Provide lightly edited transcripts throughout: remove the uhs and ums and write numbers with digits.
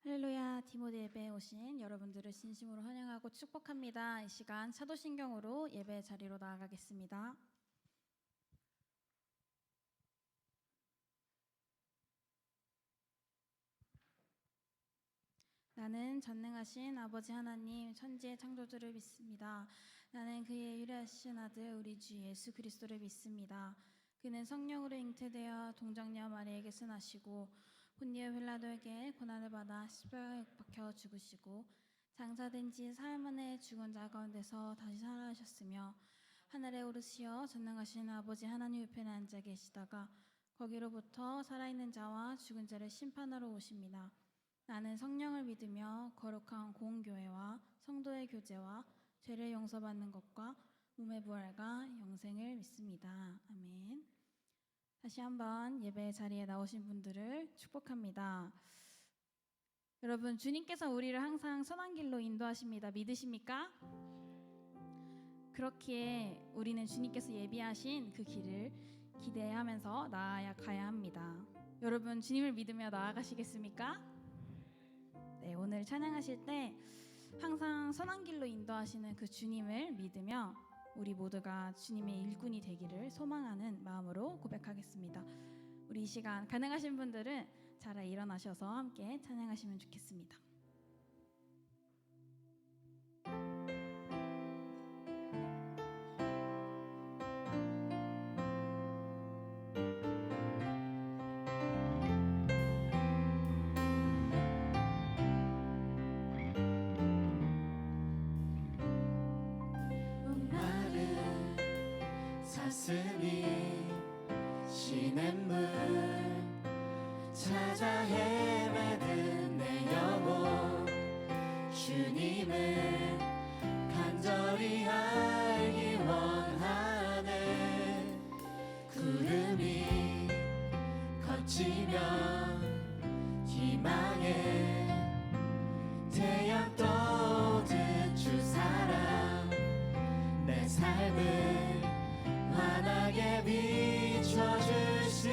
할렐루야. 디모데 예배에 오신 여러분들을 진심으로 환영하고 축복합니다. 이 시간 사도신경으로 예배 자리로 나아가겠습니다. 나는 전능하신 아버지 하나님 천지의 창조주를 믿습니다. 나는 그의 유일하신 아들 우리 주 예수 그리스도를 믿습니다. 그는 성령으로 잉태되어 동정녀 마리에게서 나시고 본디오 빌라도에게 고난을 받아 십자가에 박혀 죽으시고 장사된 지 사흘 만에 죽은 자 가운데서 다시 살아나셨으며 하늘에 오르시어 전능하신 아버지 하나님 우편에 앉아 계시다가 거기로부터 살아있는 자와 죽은 자를 심판하러 오십니다. 나는 성령을 믿으며 거룩한 공교회와 성도의 교제와 죄를 용서받는 것과 몸의 부활과 영생을 믿습니다. 아멘. 다시 한번 예배 자리에 나오신 분들을 축복합니다. 여러분, 주님께서 우리를 항상 선한 길로 인도하십니다. 믿으십니까? 그렇기에 우리는 주님께서 예비하신 그 길을 기대하면서 나아가야 합니다. 여러분, 주님을 믿으며 나아가시겠습니까? 네, 오늘 찬양하실 때 항상 선한 길로 인도하시는 그 주님을 믿으며 우리 모두가 주님의 일꾼이 되기를 소망하는 마음으로 고백하겠습니다. 우리 이 시간 가능하신 분들은 잘 일어나셔서 함께 찬양하시면 좋겠습니다. 가슴이 시냇물 찾아 헤매든 내 영혼 주님을 간절히 알기 원하네. 구름이 걷히면 희망에 태양 떠오듯 주 사랑 내 삶을 환하게 비춰주시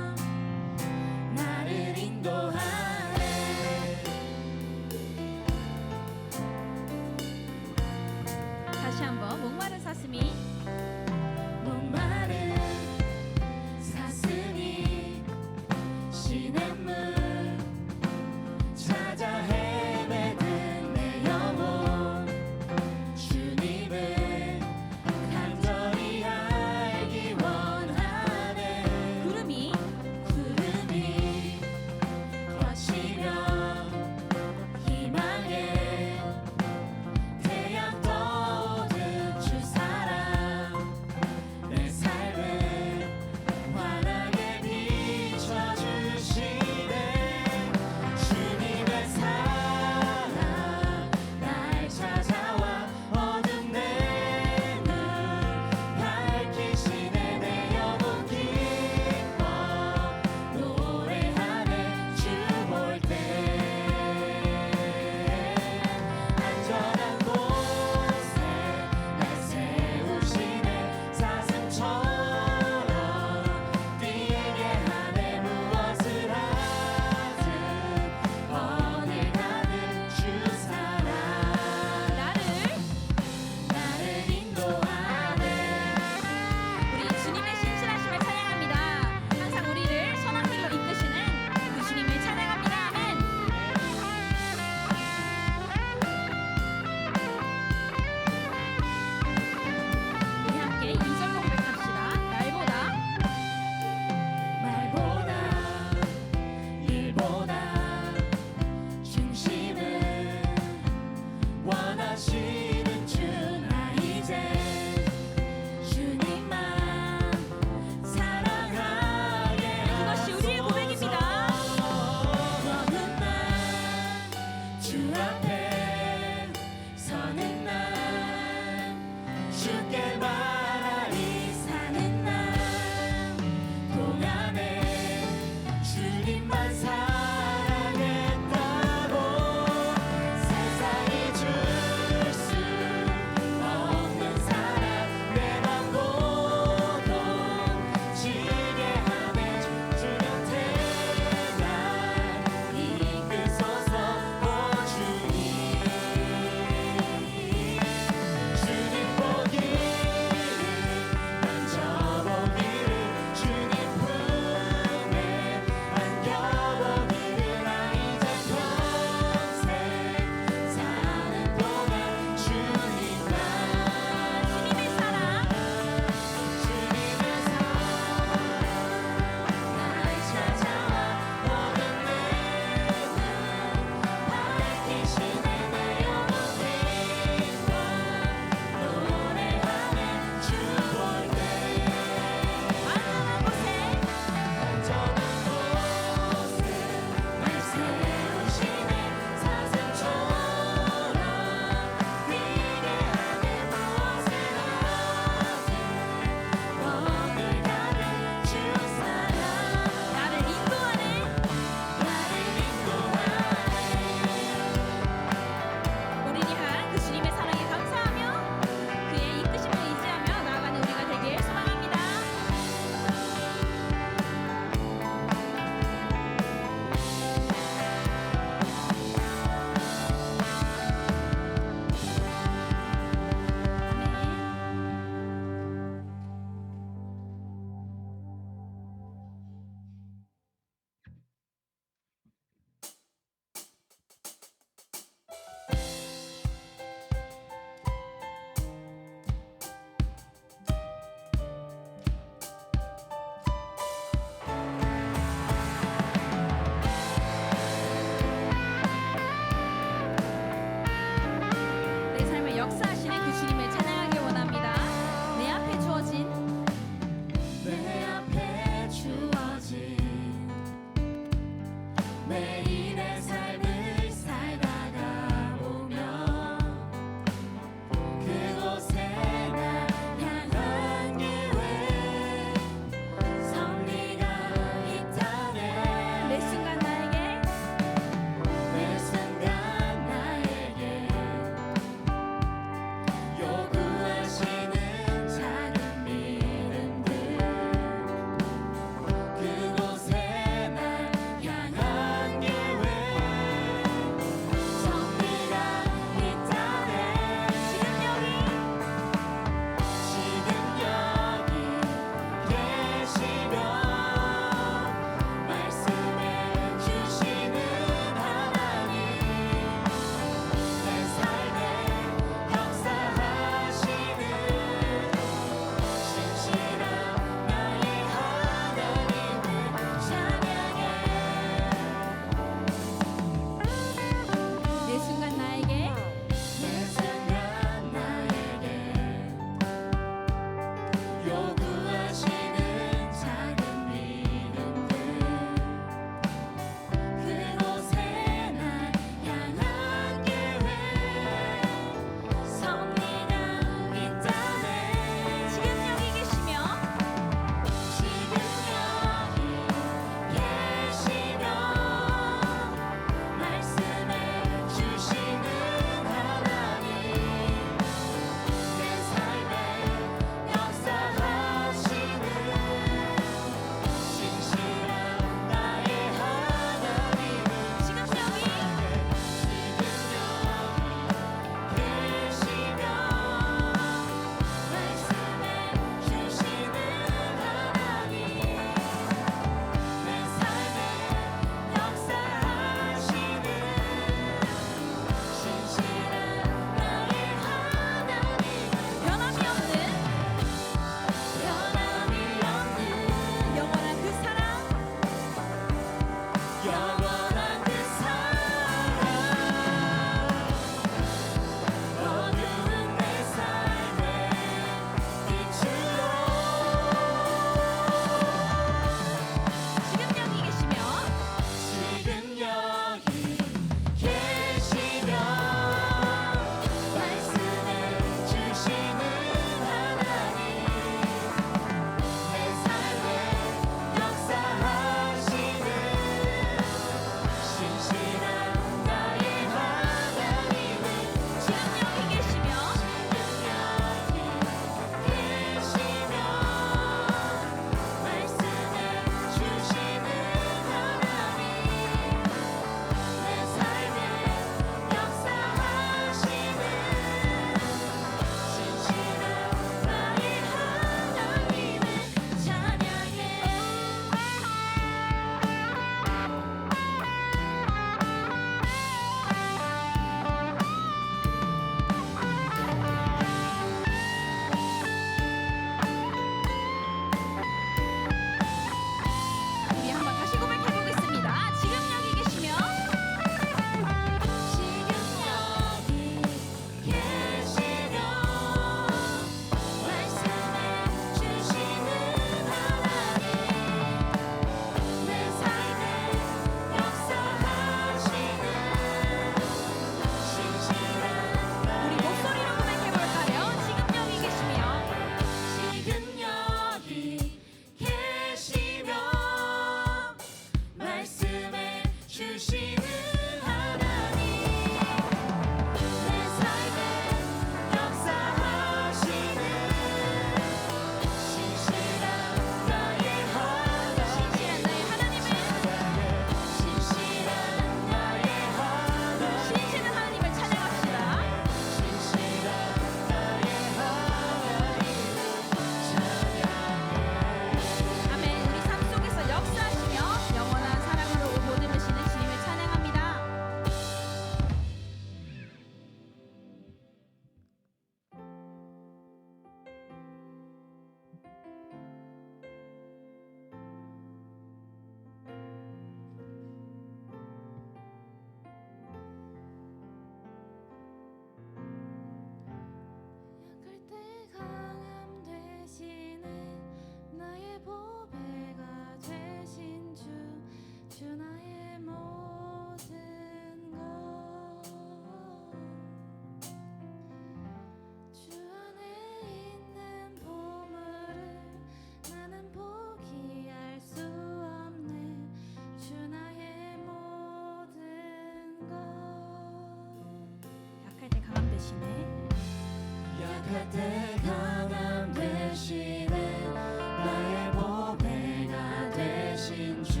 때 강함 되시네 나의 보배가 되신 주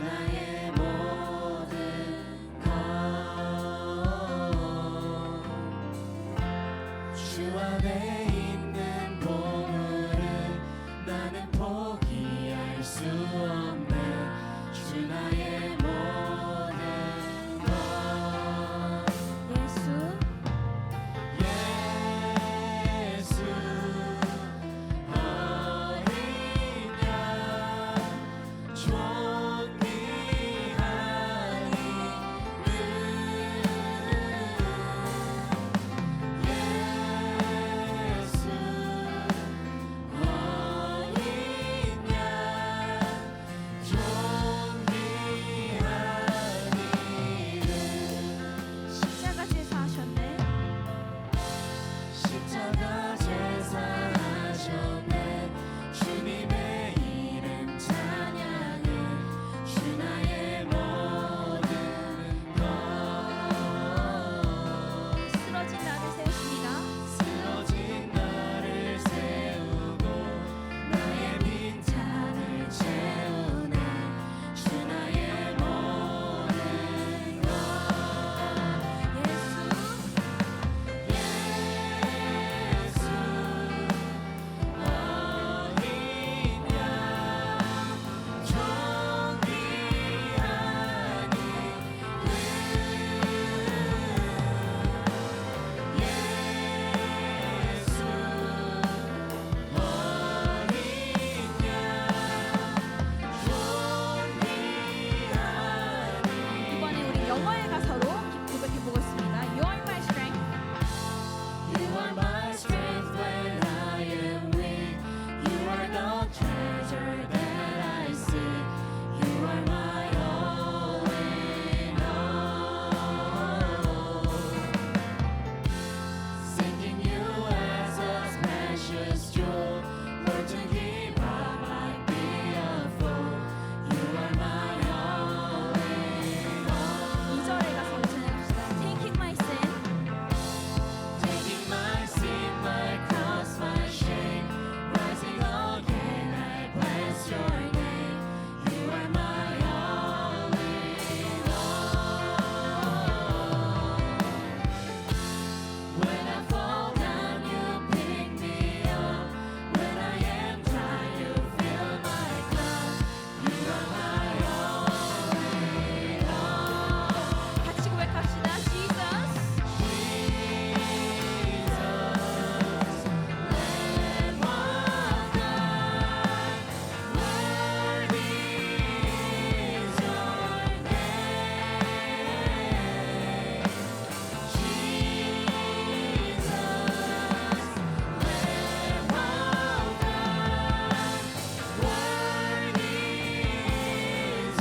나의 모든 것 주 안에 있는 보물은 나는 포기할 수 없네 주 나의 모든 것 예수 예수 어린 양 존귀한 이름 예수 어린 양 존귀한 이름 십자가 제사하셨네 십자가 제사하셨네 주님의 이름 찬양해 주 나의 모든 것 쓰러진 나를 세우십니다 쓰러진 나를 세우고 나의 빈잔을 채우네 주 나의 모든 것 예수 예수 어린 양 존귀한 이름 예수 어린 양 존귀한 이번에 우리 영어의 가사로 고백해 보겠습니다. You are my strength. You are my strength when I am weak. You are the treasure that I seek. You are my all in all. Seeking you as a precious jewel, Lord, to keep our life be a fool. You are my all in all. 2절의 가사로 찬양합시다. Taking my sin, Taking my sin, my cross, my shame, rising again, I bless your name. You are my all in all. When I fall down, you pick me up. When I am dry, you fill my cup. You are my all in all. 같이 고백합시다. Jesus, Lamb of God, worthy is your name. Jesus, Lamb of God, worthy is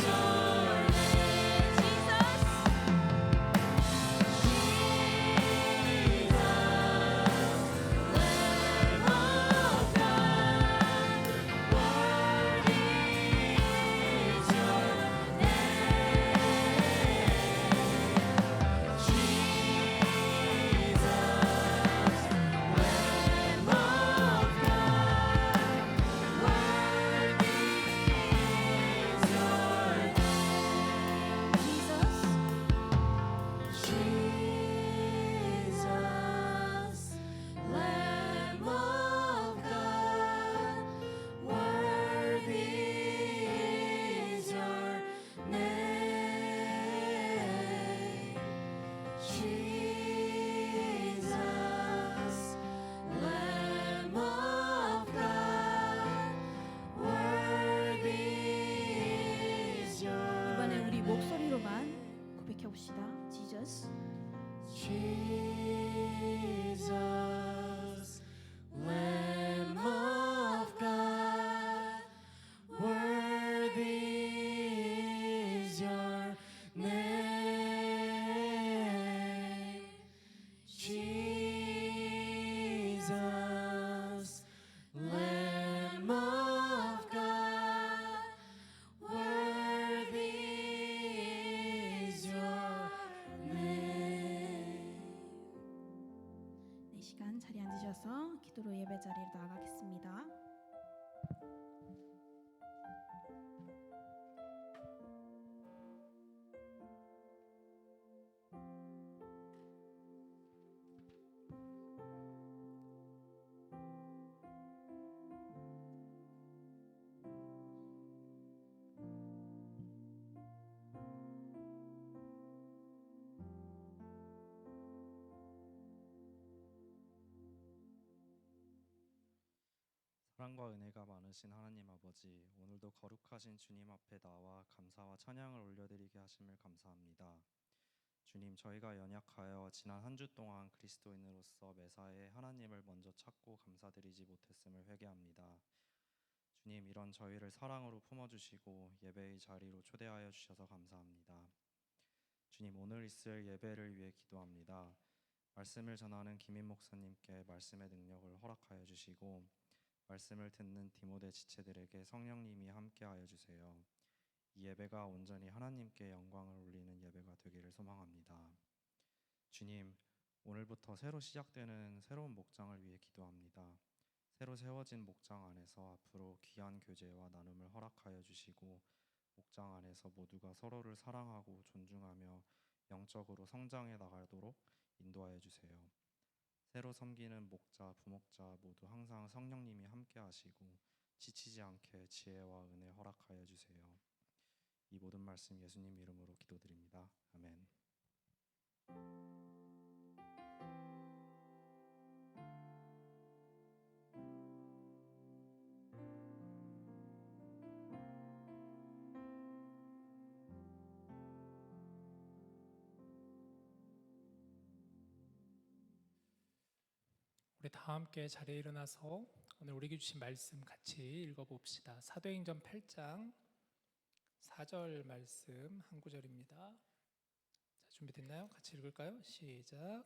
your name. Lamb of God, worthy is your name. Jesus, Lamb of God, worthy is your 이번에 우리 목소리로만 고백해 봅시다. Jesus, Jesus, Lamb of God, worthy is your name. Jesus, Lamb of God, worthy is your name. 사랑과 은혜가 많으신 하나님 아버지, 오늘도 거룩하신 주님 앞에 나와 감사와 찬양을 올려드리게 하심을 감사합니다. 주님, 저희가 연약하여 지난 한 주 동안 그리스도인으로서 매사에 하나님을 먼저 찾고 감사드리지 못했음을 회개합니다. 주님, 이런 저희를 사랑으로 품어주시고 예배의 자리로 초대하여 주셔서 감사합니다. 주님, 오늘 있을 예배를 위해 기도합니다. 말씀을 전하는 김인 목사님께 말씀의 능력을 허락하여 주시고 말씀을 듣는 디모데 지체들에게 성령님이 함께하여 주세요. 이 예배가 온전히 하나님께 영광을 올리는 예배가 되기를 소망합니다. 주님, 오늘부터 새로 시작되는 새로운 목장을 위해 기도합니다. 새로 세워진 목장 안에서 앞으로 귀한 교제와 나눔을 허락하여 주시고 목장 안에서 모두가 서로를 사랑하고 존중하며 영적으로 성장해 나가도록 인도하여 주세요. 새로 섬기는 목자, 부목자 모두 항상 성령님이 함께 하시고 지치지 않게 지혜와 은혜 허락하여 주세요. 이 모든 말씀 예수님 이름으로 기도드립니다. 아멘. 우리 다 함께 자리에 일어나서 오늘 우리에게 주신 말씀 같이 읽어봅시다. 사도행전 8장 4절 말씀 한 구절입니다. 자, 준비됐나요? 같이 읽을까요? 시작.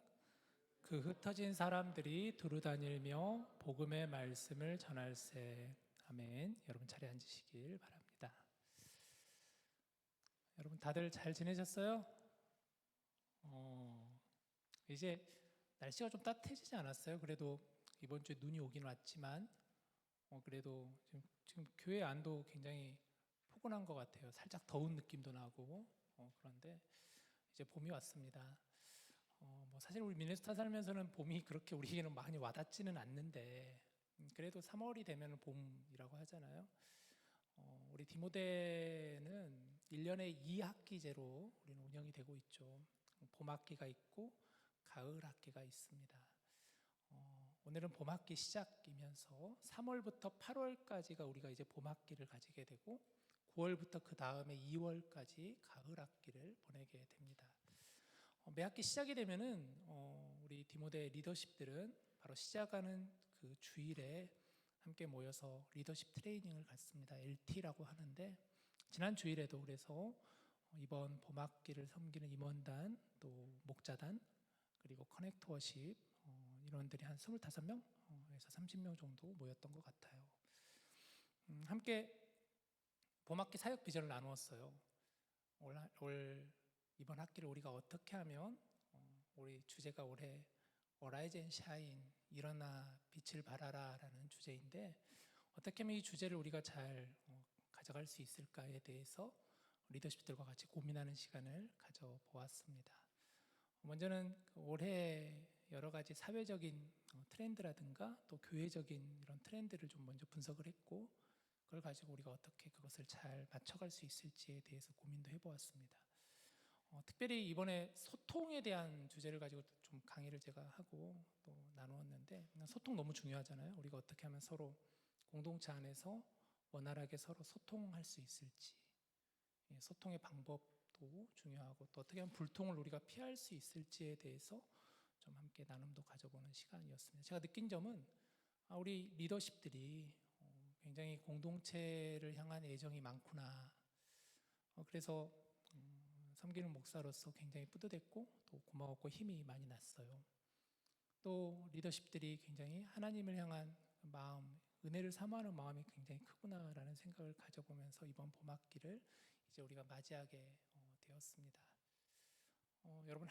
그 흩어진 사람들이 두루 다니며 복음의 말씀을 전할세. 아멘. 여러분 자리에 앉으시길 바랍니다. 여러분 다들 잘 지내셨어요? 이제 날씨가 좀 따뜻해지지 않았어요? 그래도 이번 주에 눈이 오긴 왔지만 그래도 지금 교회 안도 굉장히 포근한 것 같아요. 살짝 더운 느낌도 나고 그런데 이제 봄이 왔습니다. 뭐 사실 우리 미네소타 살면서는 봄이 그렇게 우리에게는 많이 와닿지는 않는데 그래도 3월이 되면 봄이라고 하잖아요. 우리 디모데는 1년에 2학기제로 우리는 운영이 되고 있죠. 봄학기가 있고 가을 학기가 있습니다. 오늘은 봄학기 시작이면서 3월부터 8월까지가 우리가 이제 봄학기를 가지게 되고 9월부터 그 다음에 2월까지 가을 학기를 보내게 됩니다. 매 학기 시작이 되면은 우리 디모데 리더십들은 바로 시작하는 그 주일에 함께 모여서 리더십 트레이닝을 갖습니다. LT라고 하는데 지난 주일에도 그래서 이번 봄학기를 섬기는 임원단 또 목자단 그리고 커넥트 워십 인원들이 한 25명에서 30명 정도 모였던 것 같아요. 함께 봄학기 사역 비전을 나누었어요. 올 이번 학기를 우리가 어떻게 하면 우리 주제가 올해 어라이즈 앤 샤인 일어나 빛을 발하라 라는 주제인데 어떻게 하면 이 주제를 우리가 잘 가져갈 수 있을까에 대해서 리더십들과 같이 고민하는 시간을 가져보았습니다. 먼저는 올해 여러 가지 사회적인 트렌드라든가 또 교회적인 이런 트렌드를 좀 먼저 분석을 했고 그걸 가지고 우리가 어떻게 그것을 잘 맞춰갈 수 있을지에 대해서 고민도 해보았습니다. 특별히 이번에 소통에 대한 주제를 가지고 좀 강의를 제가 하고 또 나누었는데 소통 너무 중요하잖아요. 우리가 어떻게 하면 서로 공동체 안에서 원활하게 서로 소통할 수 있을지 소통의 방법도 중요하고 또 어떻게 하면 불통을 우리가 피할 수 있을지에 대해서 좀 함께 나눔도 가져보는 시간이었습니다. 제가 느낀 점은 우리 리더십들이 굉장히 공동체를 향한 애정이 많구나. 그래서 섬기는 목사로서 굉장히 뿌듯했고 또 고마웠고 힘이 많이 났어요. 또 리더십들이 굉장히 하나님을 향한 마음, 은혜를 사모하는 마음이 굉장히 크구나라는 생각을 가져보면서 이번 봄학기를 이제 우리가 맞이하게 되었습니다. 여러분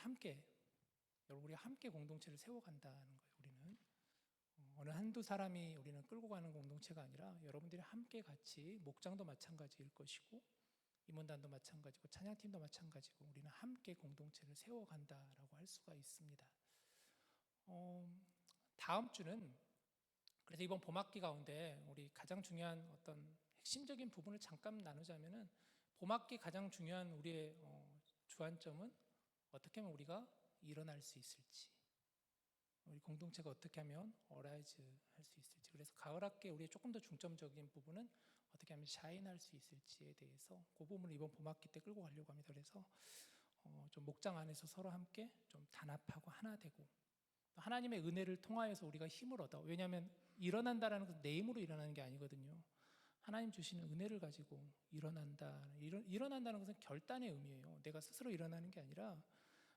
우리가 함께 공동체를 세워간다는 거예요. 우리는 어느 한두 사람이 우리는 끌고 가는 공동체가 아니라 여러분들이 함께 같이 목장도 마찬가지일 것이고 임원단도 마찬가지고 찬양팀도 마찬가지고 우리는 함께 공동체를 세워간다라고 할 수가 있습니다. 다음 주는 그래서 이번 봄학기 가운데 우리 가장 중요한 어떤 핵심적인 부분을 잠깐 나누자면은 봄학기 가장 중요한 우리의 주안점은 어떻게 하면 우리가 일어날 수 있을지 우리 공동체가 어떻게 하면 어라이즈 할 수 있을지, 그래서 가을 학기에 우리의 조금 더 중점적인 부분은 어떻게 하면 샤인할 수 있을지에 대해서 그 부분을 이번 봄학기 때 끌고 가려고 합니다. 그래서 좀 목장 안에서 서로 함께 좀 단합하고 하나 되고, 또 하나님의 은혜를 통하여서 우리가 힘을 얻어. 왜냐하면 일어난다라는 것은 내 힘으로 일어나는 게 아니거든요. 하나님 주시는 은혜를 가지고 일어난다는 것은 결단의 의미예요. 내가 스스로 일어나는 게 아니라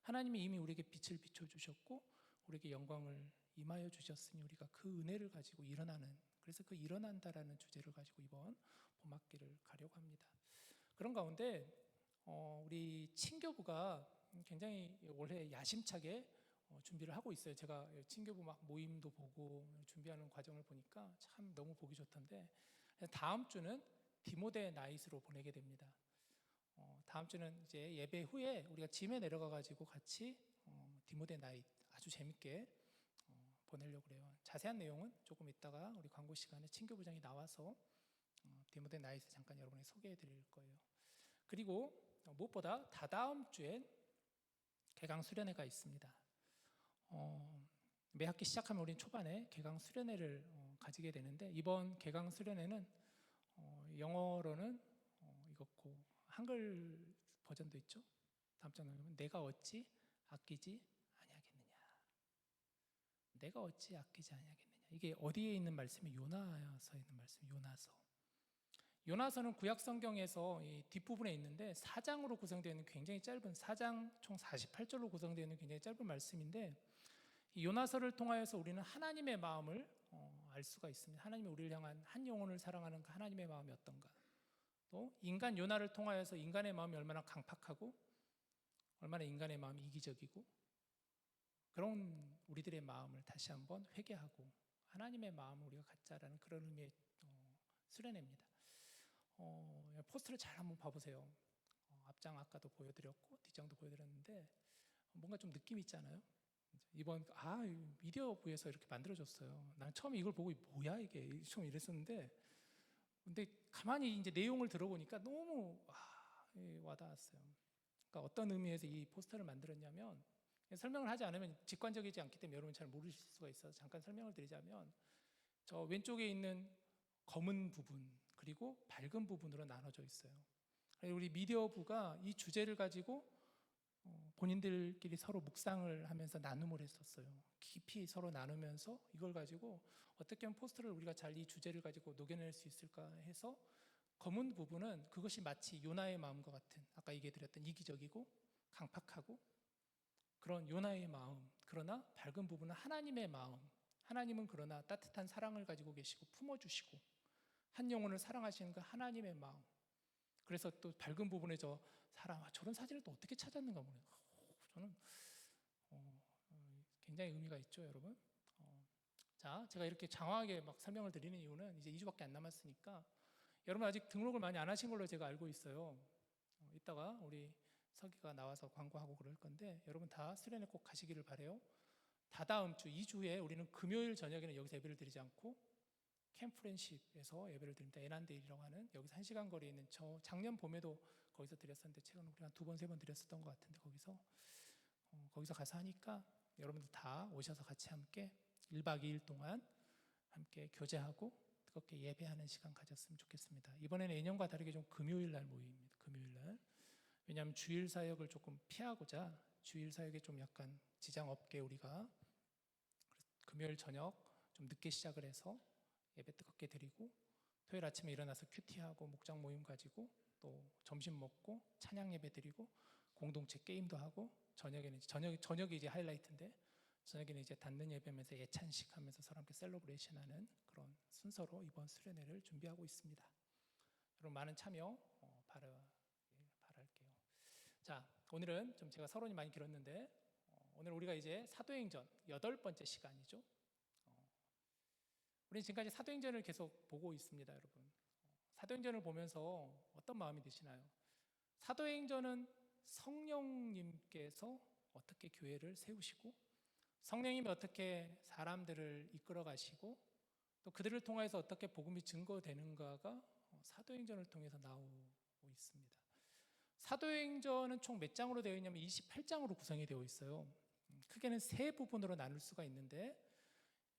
하나님이 이미 우리에게 빛을 비춰주셨고 우리에게 영광을 임하여 주셨으니 우리가 그 은혜를 가지고 일어나는, 그래서 그 일어난다라는 주제를 가지고 이번 봄학기를 가려고 합니다. 그런 가운데 우리 친교부가 굉장히 올해 야심차게 준비를 하고 있어요. 제가 친교부 막 모임도 보고 준비하는 과정을 보니까 참 너무 보기 좋던데, 다음 주는 디모데 나잇으로 보내게 됩니다. 다음 주는 이제 예배 후에 우리가 짐에 내려가 가지고 같이 디모데 나잇 아주 재밌게 보내려고 그래요. 자세한 내용은 조금 이따가 우리 광고 시간에 친교부장이 나와서 디모데 나잇을 잠깐 여러분에게 소개해 드릴 거예요. 그리고 무엇보다 다다음 주엔 개강 수련회가 있습니다. 매 학기 시작하면 우리는 초반에 개강 수련회를 가지게 되는데, 이번 개강 수련회는 영어로는 이것고 한글 버전도 있죠. 다음 장 보면 내가 어찌 아끼지 아니하겠느냐. 내가 어찌 아끼지 아니하겠느냐. 이게 어디에 있는 말씀이? 요나서에 있는 말씀. 요나서는 구약 성경에서 이 뒷부분에 있는데 4장으로 구성되어 있는 굉장히 짧은 4장 총 48절로 구성되어 있는 굉장히 짧은 말씀인데, 이 요나서를 통하여서 우리는 하나님의 마음을 알 수가 있습니다. 하나님이 우리를 향한 한 영혼을 사랑하는 그 하나님의 마음이 어떤가, 또 인간 요나를 통하여서 인간의 마음이 얼마나 강팍하고 얼마나 인간의 마음이 이기적이고, 그런 우리들의 마음을 다시 한번 회개하고 하나님의 마음을 우리가 갖자라는 그런 의미의 수련회입니다. 포스터를 잘 한번 봐보세요. 앞장 아까도 보여드렸고 뒷장도 보여드렸는데 뭔가 좀 느낌 있잖아요. 이번 미디어부에서 이렇게 만들어줬어요. 난 처음에 이걸 보고 뭐야 이게 좀 이랬었는데, 근데 가만히 이제 내용을 들어보니까 너무 와닿았어요. 그러니까 어떤 의미에서 이 포스터를 만들었냐면, 설명을 하지 않으면 직관적이지 않기 때문에 여러분 잘 모르실 수가 있어서 잠깐 설명을 드리자면, 저 왼쪽에 있는 검은 부분 그리고 밝은 부분으로 나눠져 있어요. 우리 미디어부가 이 주제를 가지고 본인들끼리 서로 묵상을 하면서 나눔을 했었어요. 깊이 서로 나누면서 이걸 가지고 어떻게 하면 포스터를 우리가 잘 이 주제를 가지고 녹여낼 수 있을까 해서, 검은 부분은 그것이 마치 요나의 마음과 같은, 아까 얘기해드렸던 이기적이고 강팍하고 그런 요나의 마음, 그러나 밝은 부분은 하나님의 마음, 하나님은 그러나 따뜻한 사랑을 가지고 계시고 품어주시고 한 영혼을 사랑하시는 그 하나님의 마음. 그래서 또 밝은 부분에 저 사람, 저런 사진을 또 어떻게 찾았는가 모르겠어요. 저는 굉장히 의미가 있죠, 여러분. 자, 제가 이렇게 장황하게 막 설명을 드리는 이유는 이제 2주밖에 안 남았으니까, 여러분 아직 등록을 많이 안 하신 걸로 제가 알고 있어요. 이따가 우리 서기가 나와서 광고하고 그럴 건데, 여러분 다 수련회 꼭 가시기를 바래요. 다다음 주 2주에 우리는 금요일 저녁에는 여기서 예배를 드리지 않고 캠프렌십에서 예배를 드립니다. 에난데일이라고 하는, 여기서 1시간 거리에 있는, 저 작년 봄에도 거기서 드렸었는데 최근 우리가 한 2번 3번 드렸었던 것 같은데, 거기서 가서 하니까 여러분들 다 오셔서 같이 함께 1박 2일 동안 함께 교제하고 뜨겁게 예배하는 시간 가졌으면 좋겠습니다. 이번에는 예년과 다르게 좀 금요일 날 모임입니다. 금요일 날. 왜냐하면 주일 사역을 조금 피하고자 주일 사역에 좀 약간 지장 없게 우리가 금요일 저녁 좀 늦게 시작을 해서 예배 뜨겁게 드리고, 토요일 아침에 일어나서 큐티하고 목장 모임 가지고 또 점심 먹고 찬양 예배 드리고 공동체 게임도 하고, 저녁이 이제 하이라이트인데 저녁에는 이제 닫는 예배면서 예찬식 하면서 서로 함께 셀러브레이션하는 그런 순서로 이번 수련회를 준비하고 있습니다. 여러분 많은 참여 바랄게요. 자, 오늘은 좀 제가 서론이 많이 길었는데, 오늘 우리가 이제 사도행전 8번째 시간이죠. 우리는 지금까지 사도행전을 계속 보고 있습니다, 여러분. 사도행전을 보면서 어떤 마음이 드시나요? 사도행전은 성령님께서 어떻게 교회를 세우시고, 성령님이 어떻게 사람들을 이끌어 가시고, 또 그들을 통해서 어떻게 복음이 증거되는가가 사도행전을 통해서 나오고 있습니다. 사도행전은 총 몇 장으로 되어 있냐면 28장으로 구성이 되어 있어요. 크게는 세 부분으로 나눌 수가 있는데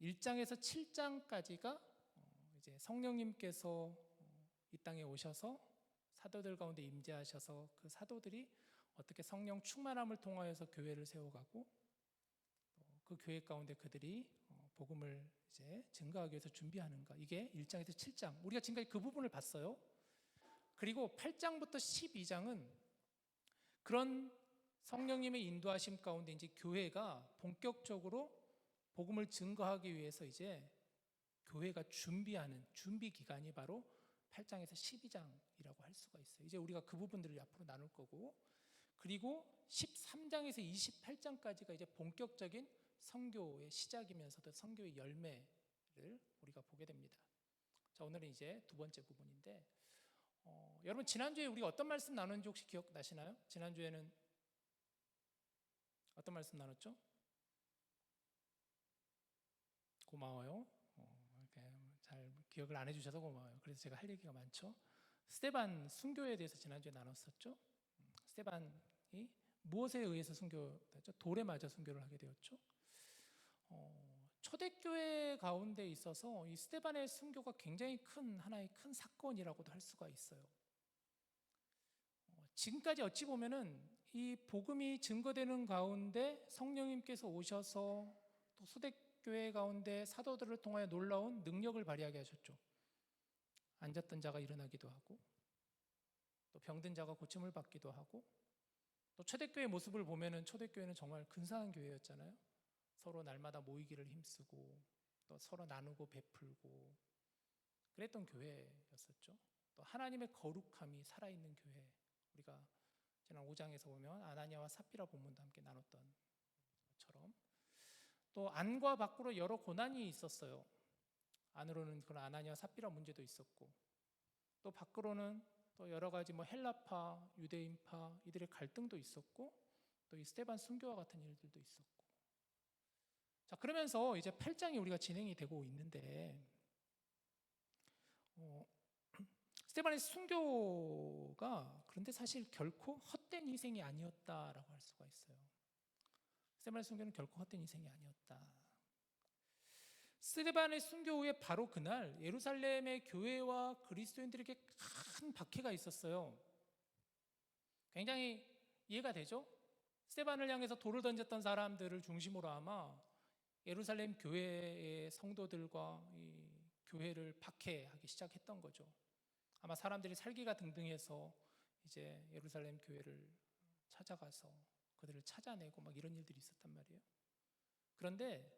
1장에서 7장까지가 이제 성령님께서 이 땅에 오셔서 사도들 가운데 임재하셔서 그 사도들이 어떻게 성령 충만함을 통하여서 교회를 세워가고 그 교회 가운데 그들이 복음을 이제 증거하기 위해서 준비하는가, 이게 1장에서 7장, 우리가 지금까지 그 부분을 봤어요. 그리고 8장부터 12장은 그런 성령님의 인도하심 가운데 이제 교회가 본격적으로 복음을 증거하기 위해서 이제 교회가 준비하는 준비 기간이 바로 8장에서 12장이라고 할 수가 있어요. 이제 우리가 그 부분들을 앞으로 나눌 거고, 그리고 13장에서 28장까지가 이제 본격적인 선교의 시작이면서도 선교의 열매를 우리가 보게 됩니다. 자, 오늘은 이제 두 번째 부분인데, 여러분 지난주에 우리가 어떤 말씀 나눴는지 혹시 기억나시나요? 지난주에는 어떤 말씀 나눴죠? 고마워요. 이렇게 잘 기억을 안 해주셔서 고마워요. 그래서 제가 할 얘기가 많죠. 스데반 순교에 대해서 지난주에 나눴었죠. 스데반이 무엇에 의해서 순교됐죠? 돌에 맞아 순교를 하게 되었죠. 초대교회 가운데 있어서 이 스데반의 순교가 굉장히 큰 하나의 큰 사건이라고도 할 수가 있어요. 지금까지 어찌 보면은 이 복음이 증거되는 가운데 성령님께서 오셔서 또 초대교회 가운데 사도들을 통하여 놀라운 능력을 발휘하게 하셨죠. 앉았던 자가 일어나기도 하고, 또 병든 자가 고침을 받기도 하고, 또 초대교회 모습을 보면은 초대교회는 정말 근사한 교회였잖아요. 서로 날마다 모이기를 힘쓰고 또 서로 나누고 베풀고 그랬던 교회였었죠. 또 하나님의 거룩함이 살아있는 교회, 우리가 지난 5장에서 보면 아나니아와 삽비라 본문도 함께 나눴던 것처럼, 또 안과 밖으로 여러 고난이 있었어요. 안으로는 그런 아나니아와 삽비라 문제도 있었고, 또 밖으로는 또 여러 가지 뭐 헬라파, 유대인파 이들의 갈등도 있었고, 또 이 스데반 순교와 같은 일들도 있었고. 자, 그러면서 이제 8장이 우리가 진행이 되고 있는데, 스데반의 순교가 그런데 사실 결코 헛된 희생이 아니었다라고 할 수가 있어요. 스데반의 순교는 결코 헛된 희생이 아니었다. 스데반의 순교 후에 바로 그날 예루살렘의 교회와 그리스도인들에게 큰 박해가 있었어요. 굉장히 이해가 되죠? 스데반을 향해서 돌을 던졌던 사람들을 중심으로 아마 예루살렘 교회의 성도들과 이 교회를 박해하기 시작했던 거죠. 아마 사람들이 살기가 등등해서 이제 예루살렘 교회를 찾아가서 그들을 찾아내고 막 이런 일들이 있었단 말이에요. 그런데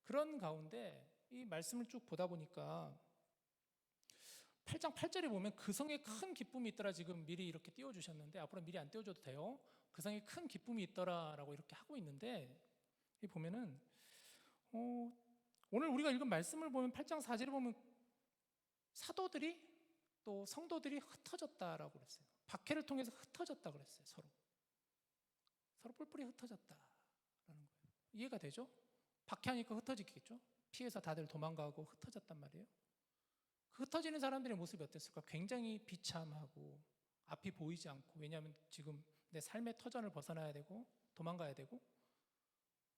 그런 가운데 이 말씀을 쭉 보다 보니까 8장 8절에 보면 그 성에 큰 기쁨이 있더라. 지금 미리 이렇게 띄워주셨는데 앞으로 미리 안 띄워줘도 돼요. 그 성에 큰 기쁨이 있더라라고 이렇게 하고 있는데, 이 보면은 오늘 우리가 읽은 말씀을 보면 8장 4절에 보면 사도들이 또 성도들이 흩어졌다라고 그랬어요. 박해를 통해서 흩어졌다 그랬어요. 서로 뿔뿔이 흩어졌다라는 거예요. 이해가 되죠? 박해하니까 흩어지겠죠? 피해서 다들 도망가고 흩어졌단 말이에요. 그 흩어지는 사람들의 모습이 어땠을까? 굉장히 비참하고 앞이 보이지 않고, 왜냐하면 지금 내 삶의 터전을 벗어나야 되고 도망가야 되고,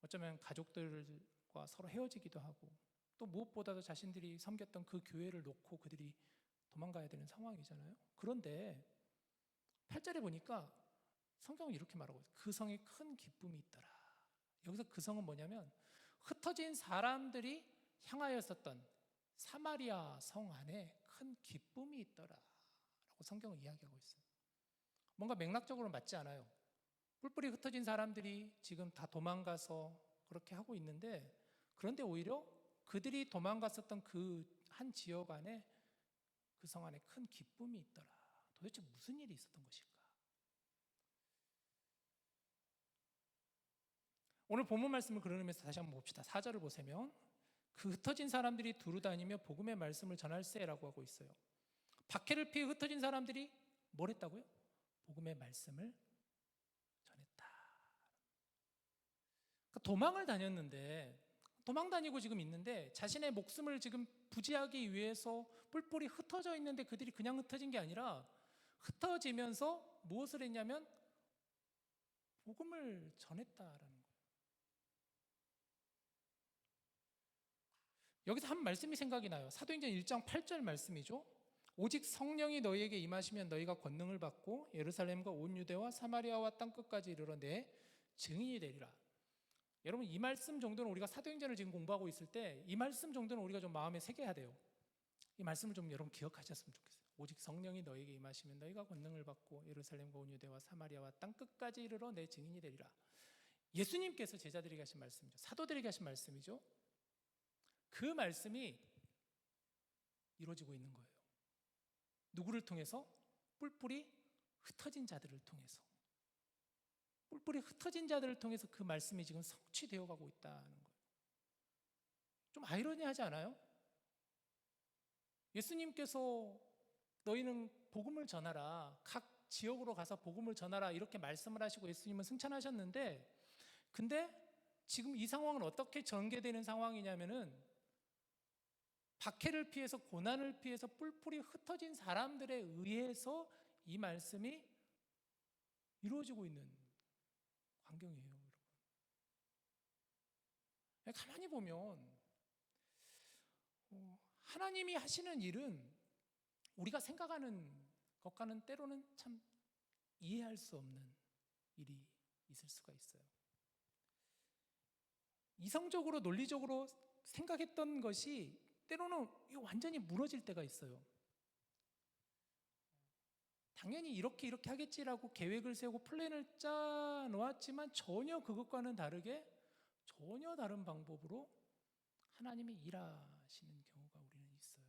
어쩌면 가족들과 서로 헤어지기도 하고, 또 무엇보다도 자신들이 섬겼던 그 교회를 놓고 그들이 도망가야 되는 상황이잖아요. 그런데 8절에 보니까 성경은 이렇게 말하고 있어요. 그 성에 큰 기쁨이 있더라. 여기서 그 성은 뭐냐면 흩어진 사람들이 향하였었던 사마리아 성 안에 큰 기쁨이 있더라 라고 성경은 이야기하고 있어요. 뭔가 맥락적으로 맞지 않아요. 뿔뿔이 흩어진 사람들이 지금 다 도망가서 그렇게 하고 있는데, 그런데 오히려 그들이 도망갔었던 그 한 지역 안에, 그 성 안에 큰 기쁨이 있더라. 도대체 무슨 일이 있었던 것일까? 오늘 본문 말씀을 그러면서 다시 한번 봅시다. 4절을 보시면 그 흩어진 사람들이 두루다니며 복음의 말씀을 전할세라고 하고 있어요. 박해를 피해 흩어진 사람들이 뭘 했다고요? 복음의 말씀을 전했다. 그러니까 도망을 다녔는데, 도망 다니고 지금 있는데 자신의 목숨을 지금 부지하기 위해서 뿔뿔이 흩어져 있는데, 그들이 그냥 흩어진 게 아니라 흩어지면서 무엇을 했냐면 복음을 전했다라는 거예요. 여기서 한 말씀이 생각이 나요. 사도행전 1장 8절 말씀이죠. 오직 성령이 너희에게 임하시면 너희가 권능을 받고 예루살렘과 온 유대와 사마리아와 땅끝까지 이르러 내 증인이 되리라. 여러분, 이 말씀 정도는 우리가 사도행전을 지금 공부하고 있을 때 이 말씀 정도는 우리가 좀 마음에 새겨야 돼요. 이 말씀을 좀 여러분 기억하셨으면 좋겠어요. 오직 성령이 너희에게 임하시면 너희가 권능을 받고 예루살렘과 온 유대와 사마리아와 땅끝까지 이르러 내 증인이 되리라. 예수님께서 제자들에게 하신 말씀이죠. 사도들에게 하신 말씀이죠. 그 말씀이 이루어지고 있는 거예요. 누구를 통해서? 뿔뿔이 흩어진 자들을 통해서. 뿔뿔이 흩어진 자들을 통해서 그 말씀이 지금 성취되어 가고 있다는 거예요. 좀 아이러니하지 않아요? 예수님께서 너희는 복음을 전하라, 각 지역으로 가서 복음을 전하라 이렇게 말씀을 하시고 예수님은 승천하셨는데, 근데 지금 이 상황은 어떻게 전개되는 상황이냐면은 박해를 피해서 고난을 피해서 뿔뿔이 흩어진 사람들에 의해서 이 말씀이 이루어지고 있는 광경이에요, 여러분. 가만히 보면 하나님이 하시는 일은 우리가 생각하는 것과는 때로는 참 이해할 수 없는 일이 있을 수가 있어요. 이성적으로 논리적으로 생각했던 것이 때로는 완전히 무너질 때가 있어요. 당연히 이렇게 하겠지라고 계획을 세우고 플랜을 짜 놓았지만 전혀 그것과는 다르게 전혀 다른 방법으로 하나님이 일하시는 경우가 우리는 있어요.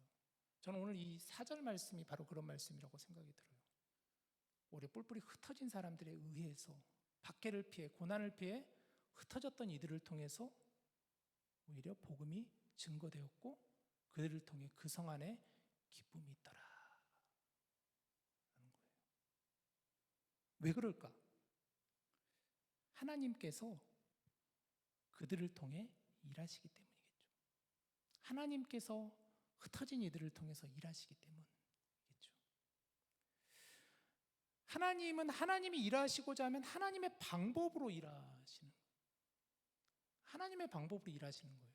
저는 오늘 이 4절 말씀이 바로 그런 말씀이라고 생각이 들어요. 우리 뿔뿔이 흩어진 사람들에 의해서 박해를 피해 고난을 피해 흩어졌던 이들을 통해서 오히려 복음이 증거되었고 그들을 통해 그 성 안에 기쁨이 있더라 하는 거예요. 왜 그럴까? 하나님께서 그들을 통해 일하시기 때문이겠죠. 하나님께서 흩어진 이들을 통해서 일하시기 때문이겠죠. 하나님은 하나님이 일하시고자 하면 하나님의 방법으로 일하시는 거예요. 하나님의 방법으로 일하시는 거예요.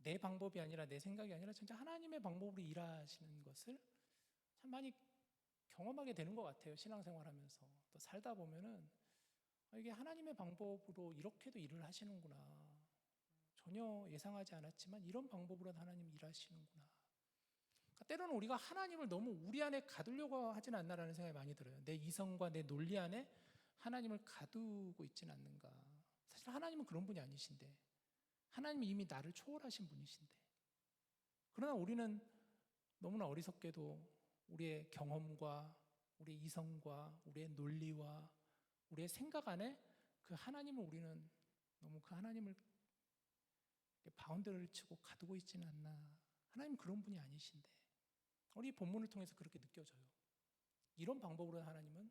내 방법이 아니라 내 생각이 아니라 진짜 하나님의 방법으로 일하시는 것을 참 많이 경험하게 되는 것 같아요. 신앙생활하면서 또 살다 보면은 이게 하나님의 방법으로 이렇게도 일을 하시는구나. 전혀 예상하지 않았지만 이런 방법으로 하나님 일하시는구나. 그러니까 때로는 우리가 하나님을 너무 우리 안에 가두려고 하진 않나라는 생각이 많이 들어요. 내 이성과 내 논리 안에 하나님을 가두고 있진 않는가. 사실 하나님은 그런 분이 아니신데, 하나님이 이미 나를 초월하신 분이신데, 그러나 우리는 너무나 어리석게도 우리의 경험과 우리의 이성과 우리의 논리와 우리의 생각 안에 그 하나님을 우리는 너무 그 하나님을 바운더리를 치고 가두고 있지는 않나. 하나님 그런 분이 아니신데 우리 본문을 통해서 그렇게 느껴져요. 이런 방법으로 하나님은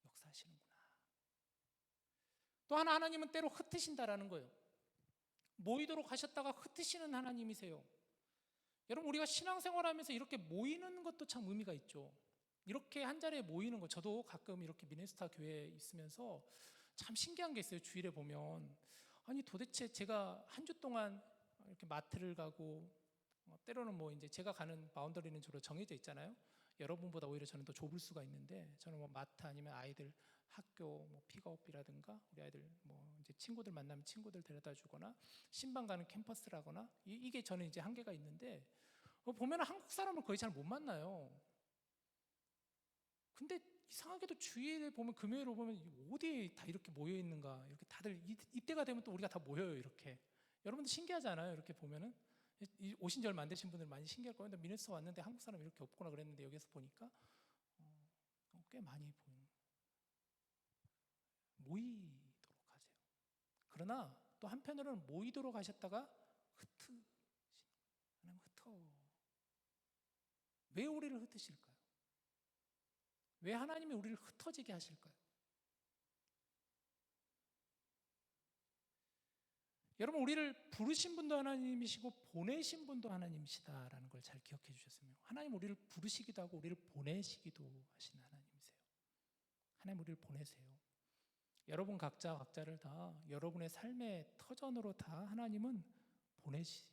역사하시는구나. 또 하나, 하나님은 때로 흩으신다라는 거예요. 모이도록 하셨다가 흩으시는 하나님이세요. 여러분, 우리가 신앙생활하면서 이렇게 모이는 것도 참 의미가 있죠. 이렇게 한 자리에 모이는 거, 저도 가끔 이렇게 미네스타 교회에 있으면서 참 신기한 게 있어요. 주일에 보면 아니 도대체 제가 한 주 동안 이렇게 마트를 가고 때로는 뭐 이제 제가 가는 바운더리는 주로 정해져 있잖아요. 여러분보다 오히려 저는 더 좁을 수가 있는데, 저는 뭐 마트 아니면 아이들 학교 뭐 픽업이라든가 우리 아이들 뭐 이제 친구들 만나면 친구들 데려다 주거나 신방 가는 캠퍼스라거나 이게 저는 이제 한계가 있는데, 보면 한국 사람을 거의 잘 못 만나요. 근데 이상하게도 주일에 보면 금요일에 보면 어디에 다 이렇게 모여 있는가, 이렇게 다들 이때가 되면 또 우리가 다 모여요. 이렇게 여러분들 신기하지 않아요? 이렇게 보면은 오신 지 얼마 안 되신 분들 많이 신기할 거예요. 미네소타 왔는데 한국 사람 이렇게 없구나 그랬는데 여기서 보니까 꽤 많이 모이도록 하세요. 그러나 또 한편으로는 모이도록 하셨다가 하나님 왜 우리를 흩으실까요? 왜 하나님이 우리를 흩어지게 하실까요? 여러분, 우리를 부르신 분도 하나님이시고 보내신 분도 하나님이시다라는 걸 잘 기억해 주셨으면. 하나님 우리를 부르시기도 하고 우리를 보내시기도 하신 하나님이세요. 하나님 우리를 보내세요. 여러분 각자를 다 여러분의 삶의 터전으로 다 하나님은 보내시.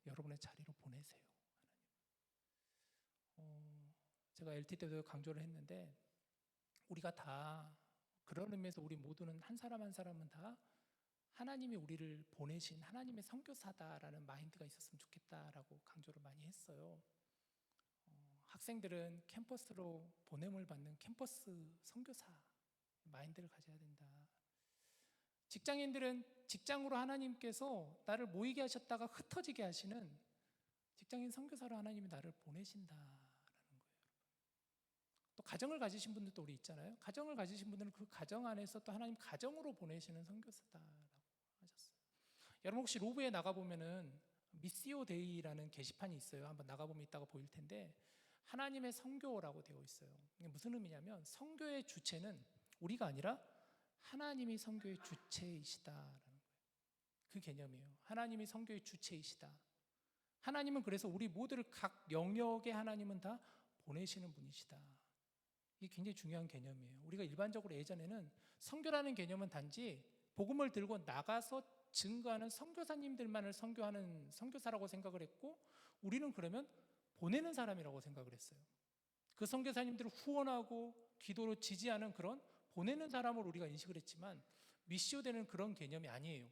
여러분의 자리로 보내세요. 제가 LT 때도 강조를 했는데 우리가 다 그런 의미에서 우리 모두는 한 사람 한 사람은 다 하나님이 우리를 보내신 하나님의 선교사다라는 마인드가 있었으면 좋겠다라고 강조를 많이 했어요. 학생들은 캠퍼스로 보냄을 받는 캠퍼스 선교사 마인드를 가져야 된다. 직장인들은 직장으로 하나님께서 나를 모이게 하셨다가 흩어지게 하시는 직장인 선교사로 하나님이 나를 보내신다라는 거예요. 또 가정을 가지신 분들도 우리 있잖아요. 가정을 가지신 분들은 그 가정 안에서 또 하나님 가정으로 보내시는 선교사다라고 하셨어요. 여러분 혹시 로브에 나가보면은 미시오 데이라는 게시판이 있어요. 한번 나가보면 이따가 보일 텐데 하나님의 선교라고 되어 있어요. 이게 무슨 의미냐면 선교의 주체는 우리가 아니라 하나님이 선교의 주체이시다라는 거예요. 그 개념이에요. 하나님이 선교의 주체이시다. 하나님은 그래서 우리 모두를 각 영역에 하나님은 다 보내시는 분이시다. 이게 굉장히 중요한 개념이에요. 우리가 일반적으로 예전에는 선교라는 개념은 단지 복음을 들고 나가서 증거하는 선교사님들만을 선교하는 선교사라고 생각을 했고 우리는 그러면 보내는 사람이라고 생각을 했어요. 그 선교사님들을 후원하고 기도로 지지하는 그런 보내는 사람으로 우리가 인식을 했지만 미시오되는 그런 개념이 아니에요.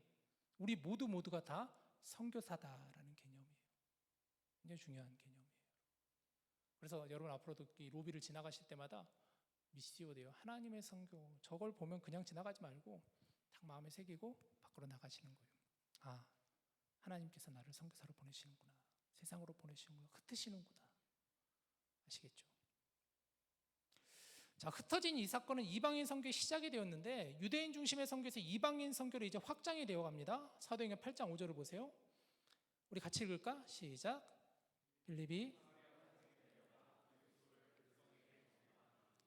우리 모두가 다 선교사다라는 개념이에요. 굉장히 중요한 개념이에요. 그래서 여러분 앞으로도 이 로비를 지나가실 때마다 미시오돼요. 하나님의 선교. 저걸 보면 그냥 지나가지 말고 딱 마음에 새기고 밖으로 나가시는 거예요. 아, 하나님께서 나를 선교사로 보내시는구나. 세상으로 보내시는구나. 흩으시는구나. 아시겠죠? 자, 흩어진 이 사건은 이방인 선교의 시작이 되었는데 유대인 중심의 선교에서 이방인 선교로 이제 확장이 되어 갑니다. 사도행전 8장 5절을 보세요. 우리 같이 읽을까? 시작. 빌립이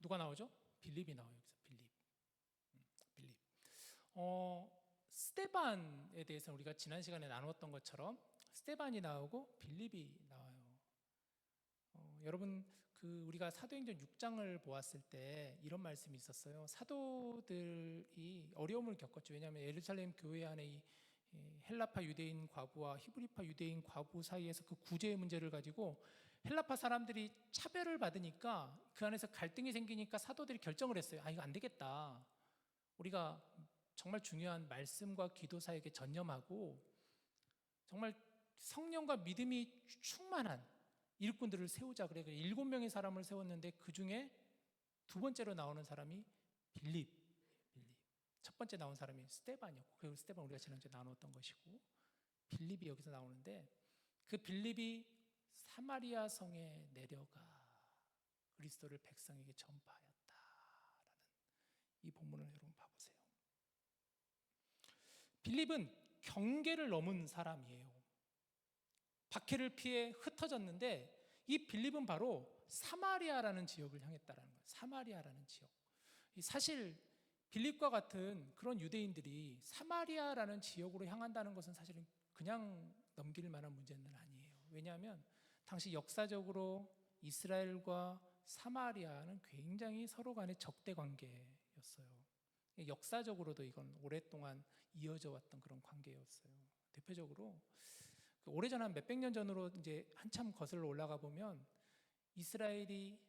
누가 나오죠? 빌립이 나와요. 여기서 빌립. 스데반에 대해서 우리가 지난 시간에 나누었던 것처럼 스데반이 나오고 빌립이 나와요. 여러분 우리가 사도행전 6장을 보았을 때 이런 말씀이 있었어요. 사도들이 어려움을 겪었죠. 왜냐하면 예루살렘 교회 안에 이 헬라파 유대인 과부와 히브리파 유대인 과부 사이에서 그 구제의 문제를 가지고 헬라파 사람들이 차별을 받으니까 그 안에서 갈등이 생기니까 사도들이 결정을 했어요. 이거 안 되겠다. 우리가 정말 중요한 말씀과 기도 사역에 전념하고 정말 성령과 믿음이 충만한 일꾼들을 세우자. 그래 7명의 사람을 세웠는데 그 중에 두 번째로 나오는 사람이 빌립. 첫 번째 나온 사람이 스데반이었고 그 스데반 우리가 지난주에 나눴던 것이고 빌립이 여기서 나오는데 그 빌립이 사마리아 성에 내려가 그리스도를 백성에게 전파하였다라는 이 본문을 여러분 봐보세요. 빌립은 경계를 넘은 사람이에요. 박해를 피해 흩어졌는데 이 빌립은 바로 사마리아라는 지역을 향했다라는 거예요. 사마리아라는 지역. 사실 빌립과 같은 그런 유대인들이 사마리아라는 지역으로 향한다는 것은 사실은 그냥 넘길 만한 문제는 아니에요. 왜냐하면 당시 역사적으로 이스라엘과 사마리아는 굉장히 서로 간의 적대 관계였어요. 역사적으로도 이건 오랫동안 이어져 왔던 그런 관계였어요. 대표적으로 오래전 한 몇백 년 전으로 이제 한참 거슬러 올라가 보면 이스라엘이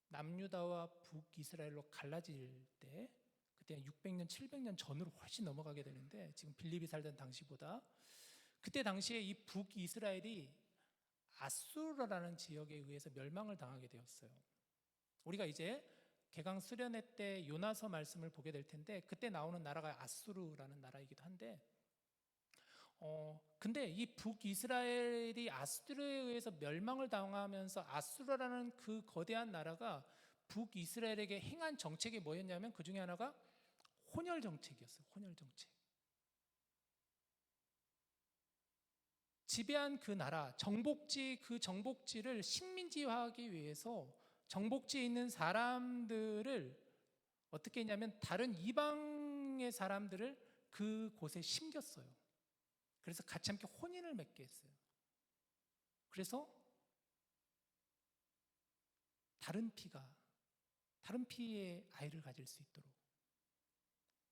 남유다와 북이스라엘로 갈라질 때 그때 600년, 700년 전으로 훨씬 넘어가게 되는데 지금 빌립이 살던 당시보다 그때 당시에 이 북이스라엘이 아수르라는 지역에 의해서 멸망을 당하게 되었어요. 우리가 이제 개강 수련회 때 요나서 말씀을 보게 될 텐데 그때 나오는 나라가 아수르라는 나라이기도 한데 근데 이 북이스라엘이 아수르에 의해서 멸망을 당하면서 아수르라는 그 거대한 나라가 북이스라엘에게 행한 정책이 뭐였냐면 그 중에 하나가 혼혈 정책이었어요. 혼혈 정책. 지배한 그 나라, 그 정복지를 식민지화하기 위해서 정복지에 있는 사람들을 어떻게 했냐면 다른 이방의 사람들을 그곳에 심겼어요. 그래서 같이 함께 혼인을 맺게 했어요. 그래서 다른 피의 아이를 가질 수 있도록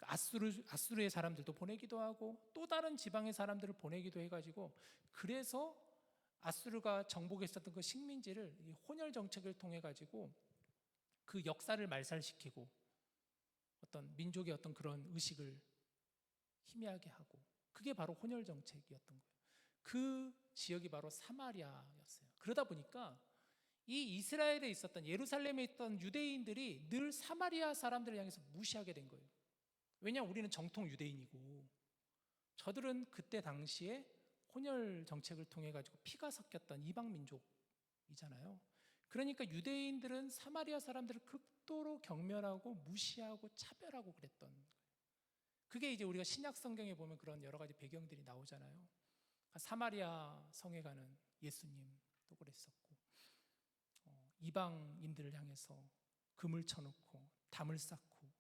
아수르의 사람들도 보내기도 하고 또 다른 지방의 사람들을 보내기도 해가지고, 그래서 아수르가 정복했었던 그 식민지를 이 혼혈 정책을 통해 가지고 그 역사를 말살시키고 어떤 민족의 어떤 그런 의식을 희미하게 하고, 그게 바로 혼혈 정책이었던 거예요. 그 지역이 바로 사마리아였어요. 그러다 보니까 이 이스라엘에 있었던, 예루살렘에 있던 유대인들이 늘 사마리아 사람들을 향해서 무시하게 된 거예요. 왜냐, 우리는 정통 유대인이고 저들은 그때 당시에 혼혈 정책을 통해 가지고 피가 섞였던 이방 민족이잖아요. 그러니까 유대인들은 사마리아 사람들을 극도로 경멸하고 무시하고 차별하고 그랬던 거예요. 그게 이제 우리가 신약 성경에 보면 그런 여러 가지 배경들이 나오잖아요. 사마리아 성에 가는 예수님도 그랬었고, 이방인들을 향해서 금을 쳐놓고 담을 쌓고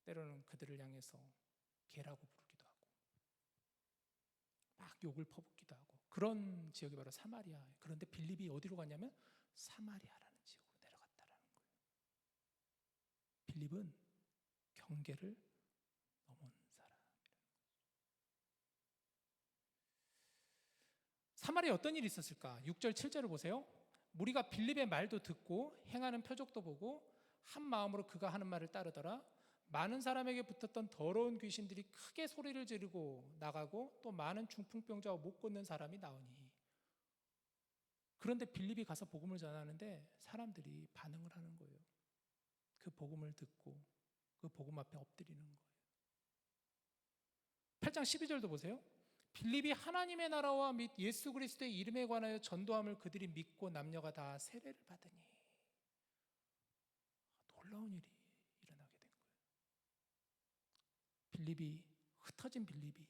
때로는 그들을 향해서 개라고 부르기도 하고 막 욕을 퍼붓기도 하고, 그런 지역이 바로 사마리아예요. 그런데 빌립이 어디로 갔냐면 사마리아라는 지역으로 내려갔다라는 거예요. 빌립은 경계를 넘은 사람이라는 거죠. 사마리아에 어떤 일이 있었을까? 6절 7절을 보세요. 무리가 빌립의 말도 듣고 행하는 표적도 보고 한 마음으로 그가 하는 말을 따르더라. 많은 사람에게 붙었던 더러운 귀신들이 크게 소리를 지르고 나가고 또 많은 중풍병자와 못 걷는 사람이 나오니. 그런데 빌립이 가서 복음을 전하는데 사람들이 반응을 하는 거예요. 그 복음을 듣고 그 복음 앞에 엎드리는 거예요. 8장 12절도 보세요. 빌립이 하나님의 나라와 및 예수 그리스도의 이름에 관하여 전도함을 그들이 믿고 남녀가 다 세례를 받으니. 놀라운 일이 일어나게 된 거예요. 빌립이, 흩어진 빌립이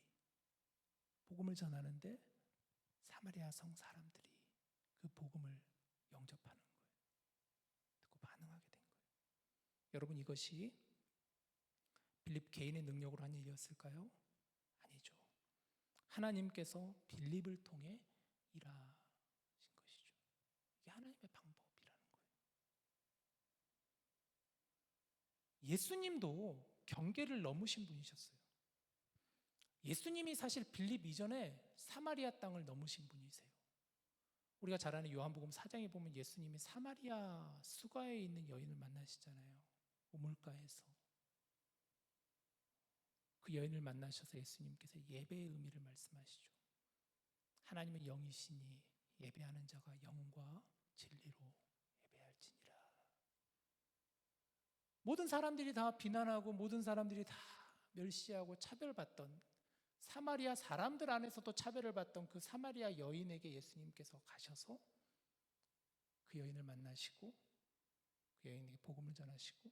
복음을 전하는데 사마리아 성 사람들이 그 복음을 영접하는 거예요. 듣고 반응하게 된 거예요. 여러분, 이것이 빌립 개인의 능력으로 한 일이었을까요? 아니죠. 하나님께서 빌립을 통해 일하신 것이죠. 이게 하나님의 방법이라는 거예요. 예수님도 경계를 넘으신 분이셨어요. 예수님이 사실 빌립 이전에 사마리아 땅을 넘으신 분이세요. 우리가 잘 아는 요한복음 4장에 보면 예수님이 사마리아 수가에 있는 여인을 만나시잖아요. 우물가에서. 그 여인을 만나셔서 예수님께서 예배의 의미를 말씀하시죠. 하나님은 영이시니 예배하는 자가 영과 진리로 예배할지니라. 모든 사람들이 다 비난하고 모든 사람들이 다 멸시하고 차별받던, 사마리아 사람들 안에서도 차별을 받던 그 사마리아 여인에게 예수님께서 가셔서 그 여인을 만나시고 그 여인에게 복음을 전하시고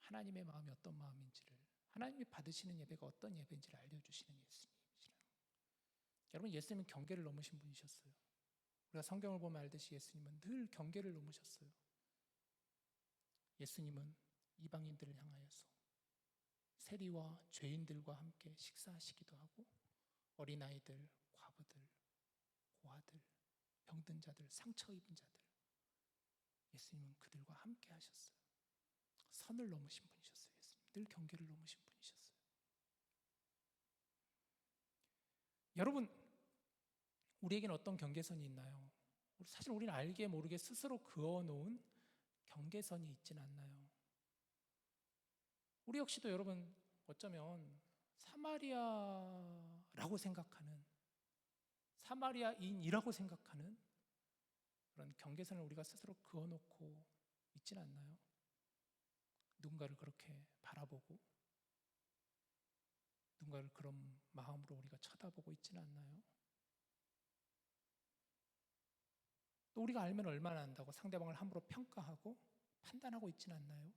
하나님의 마음이 어떤 마음인지를, 하나님이 받으시는 예배가 어떤 예배인지를 알려주시는 예수님이시라는 거예요. 여러분, 예수님은 경계를 넘으신 분이셨어요. 우리가 성경을 보면 알듯이 예수님은 늘 경계를 넘으셨어요. 예수님은 이방인들을 향하여서 세리와 죄인들과 함께 식사하시기도 하고, 어린아이들, 과부들, 고아들, 병든 자들, 상처 입은 자들, 예수님은 그들과 함께 하셨어요. 선을 넘으신 분이셨어요. 예수님 늘 경계를 넘으신 분이셨어요. 여러분, 우리에게는 어떤 경계선이 있나요? 사실 우리는 알게 모르게 스스로 그어놓은 경계선이 있지는 않나요? 우리 역시도 여러분 어쩌면 사마리아라고 생각하는, 사마리아인이라고 생각하는 그런 경계선을 우리가 스스로 그어놓고 있지는 않나요? 누군가를 그렇게 바라보고 누군가를 그런 마음으로 우리가 쳐다보고 있지는 않나요? 또 우리가 알면 얼마나 안다고 상대방을 함부로 평가하고 판단하고 있지는 않나요?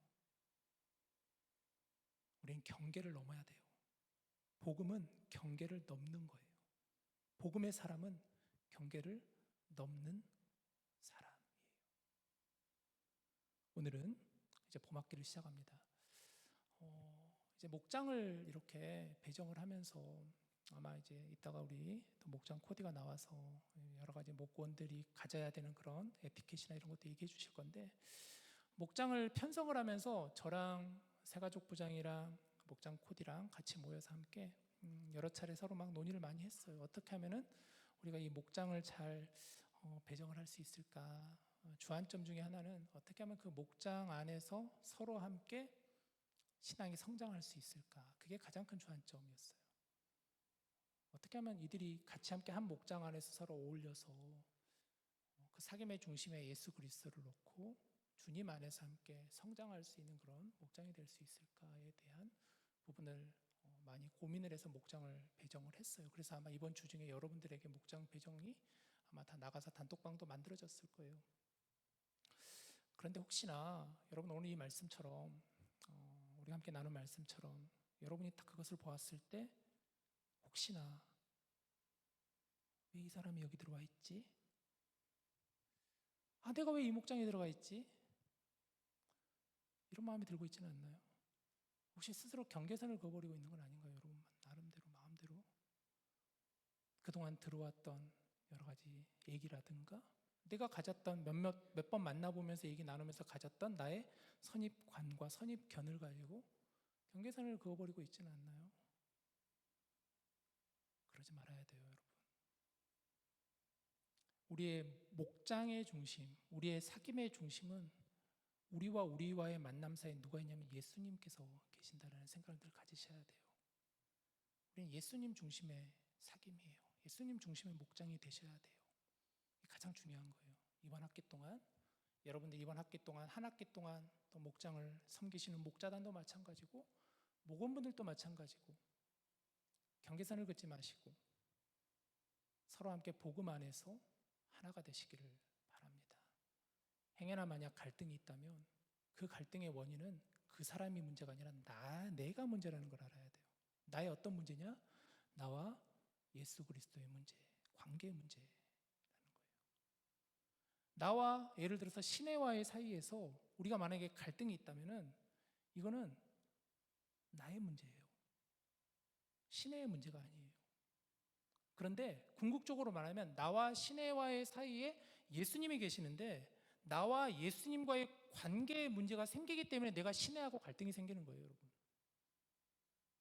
우리는 경계를 넘어야 돼요. 복음은 경계를 넘는 거예요. 복음의 사람은 경계를 넘는 사람이에요. 오늘은 이제 봄학기를 시작합니다. 이제 목장을 이렇게 배정을 하면서 아마 이제 이따가 우리 또 목장 코디가 나와서 여러 가지 목원들이 가져야 되는 그런 에티켓이나 이런 것도 얘기해 주실 건데, 목장을 편성을 하면서 저랑 새가족 부장이랑 목장 코디랑 같이 모여서 함께 여러 차례 서로 막 논의를 많이 했어요. 어떻게 하면은 우리가 이 목장을 잘 배정을 할 수 있을까? 주안점 중에 하나는 어떻게 하면 그 목장 안에서 서로 함께 신앙이 성장할 수 있을까? 그게 가장 큰 주안점이었어요. 어떻게 하면 이들이 같이 함께 한 목장 안에서 서로 어울려서 그 사귐의 중심에 예수 그리스도를 놓고 주님 안에서 함께 성장할 수 있는 그런 목장이 될 수 있을까에 대한 부분을 많이 고민을 해서 목장을 배정을 했어요. 그래서 아마 이번 주 중에 여러분들에게 목장 배정이 아마 다 나가서 단톡방도 만들어졌을 거예요. 그런데 혹시나 여러분 오늘 이 말씀처럼 우리 함께 나눈 말씀처럼 여러분이 딱 그것을 보았을 때 혹시나 왜 이 사람이 여기 들어와 있지? 아, 내가 왜 이 목장에 들어가 있지? 이런 마음이 들고 있지는 않나요? 혹시 스스로 경계선을 그어버리고 있는 건 아닌가요, 여러분? 나름대로 마음대로 그동안 들어왔던 여러 가지 얘기라든가 내가 가졌던 몇 번 만나보면서 얘기 나누면서 가졌던 나의 선입관과 선입견을 가지고 경계선을 그어버리고 있지는 않나요? 그러지 말아야 돼요, 여러분. 우리의 목장의 중심, 우리의 사귐의 중심은 우리와 우리와의 만남 사이에 누가 있냐면 예수님께서 계신다는 생각을 늘 가지셔야 돼요. 우리는 예수님 중심의 사귐이에요. 예수님 중심의 목장이 되셔야 돼요. 이게 가장 중요한 거예요. 이번 학기 동안 여러분들 이번 학기 동안 한 학기 동안 또 목장을 섬기시는 목자단도 마찬가지고 목원분들도 마찬가지고 경계선을 긋지 마시고 서로 함께 복음 안에서 하나가 되시기를 바랍니다. 행여나 만약 갈등이 있다면 그 갈등의 원인은 그 사람이 문제가 아니라 내가 문제라는 걸 알아야 돼요. 나의 어떤 문제냐? 나와 예수 그리스도의 문제, 관계의 문제라는 거예요. 나와 예를 들어서 시내와의 사이에서 우리가 만약에 갈등이 있다면은 이거는 나의 문제예요. 시내의 문제가 아니에요. 그런데 궁극적으로 말하면 나와 시내와의 사이에 예수님이 계시는데 나와 예수님과의 관계의 문제가 생기기 때문에 내가 시내하고 갈등이 생기는 거예요, 여러분.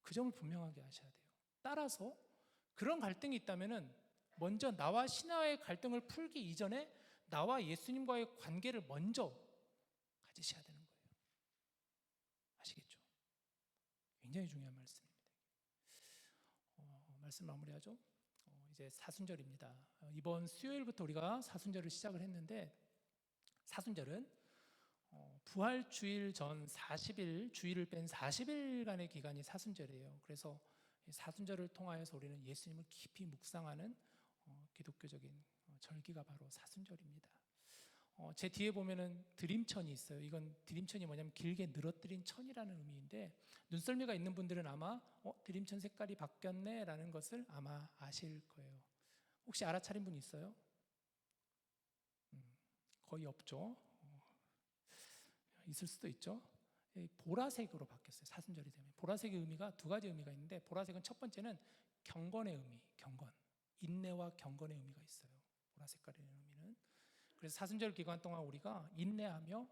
그 점을 분명하게 아셔야 돼요. 따라서 그런 갈등이 있다면은 먼저 나와 시내와의 갈등을 풀기 이전에 나와 예수님과의 관계를 먼저 가지셔야 되는 거예요. 아시겠죠? 굉장히 중요한 말씀입니다. 말씀 마무리하죠. 이제 사순절입니다. 이번 수요일부터 우리가 사순절을 시작을 했는데 사순절은 부활주일 전 40일, 주일을 뺀 40일간의 기간이 사순절이에요. 그래서 사순절을 통하여서 우리는 예수님을 깊이 묵상하는 기독교적인 절기가 바로 사순절입니다. 제 뒤에 보면은 드림천이 있어요. 이건 드림천이 뭐냐면 길게 늘어뜨린 천이라는 의미인데 눈썰미가 있는 분들은 아마 드림천 색깔이 바뀌었네 라는 것을 아마 아실 거예요. 혹시 알아차린 분 있어요? 거의 없죠. 있을 수도 있죠. 보라색으로 바뀌었어요. 사순절이 되면. 보라색의 의미가 두 가지 의미가 있는데 보라색은 첫 번째는 경건의 의미, 경건. 인내와 경건의 의미가 있어요. 보라색깔의 의미는. 그래서 사순절 기간 동안 우리가 인내하며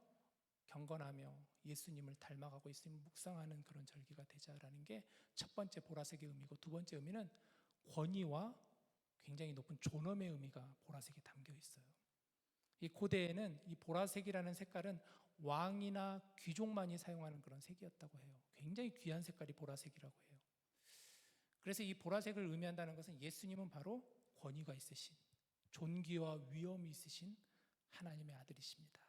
경건하며 예수님을 닮아가고 예수님을 묵상하는 그런 절기가 되자라는 게 첫 번째 보라색의 의미고 두 번째 의미는 권위와 굉장히 높은 존엄의 의미가 보라색에 담겨 있어요. 이 고대에는 이 보라색이라는 색깔은 왕이나 귀족만이 사용하는 그런 색이었다고 해요. 굉장히 귀한 색깔이 보라색이라고 해요. 그래서 이 보라색을 의미한다는 것은 예수님은 바로 권위가 있으신 존귀와 위엄이 있으신 하나님의 아들이십니다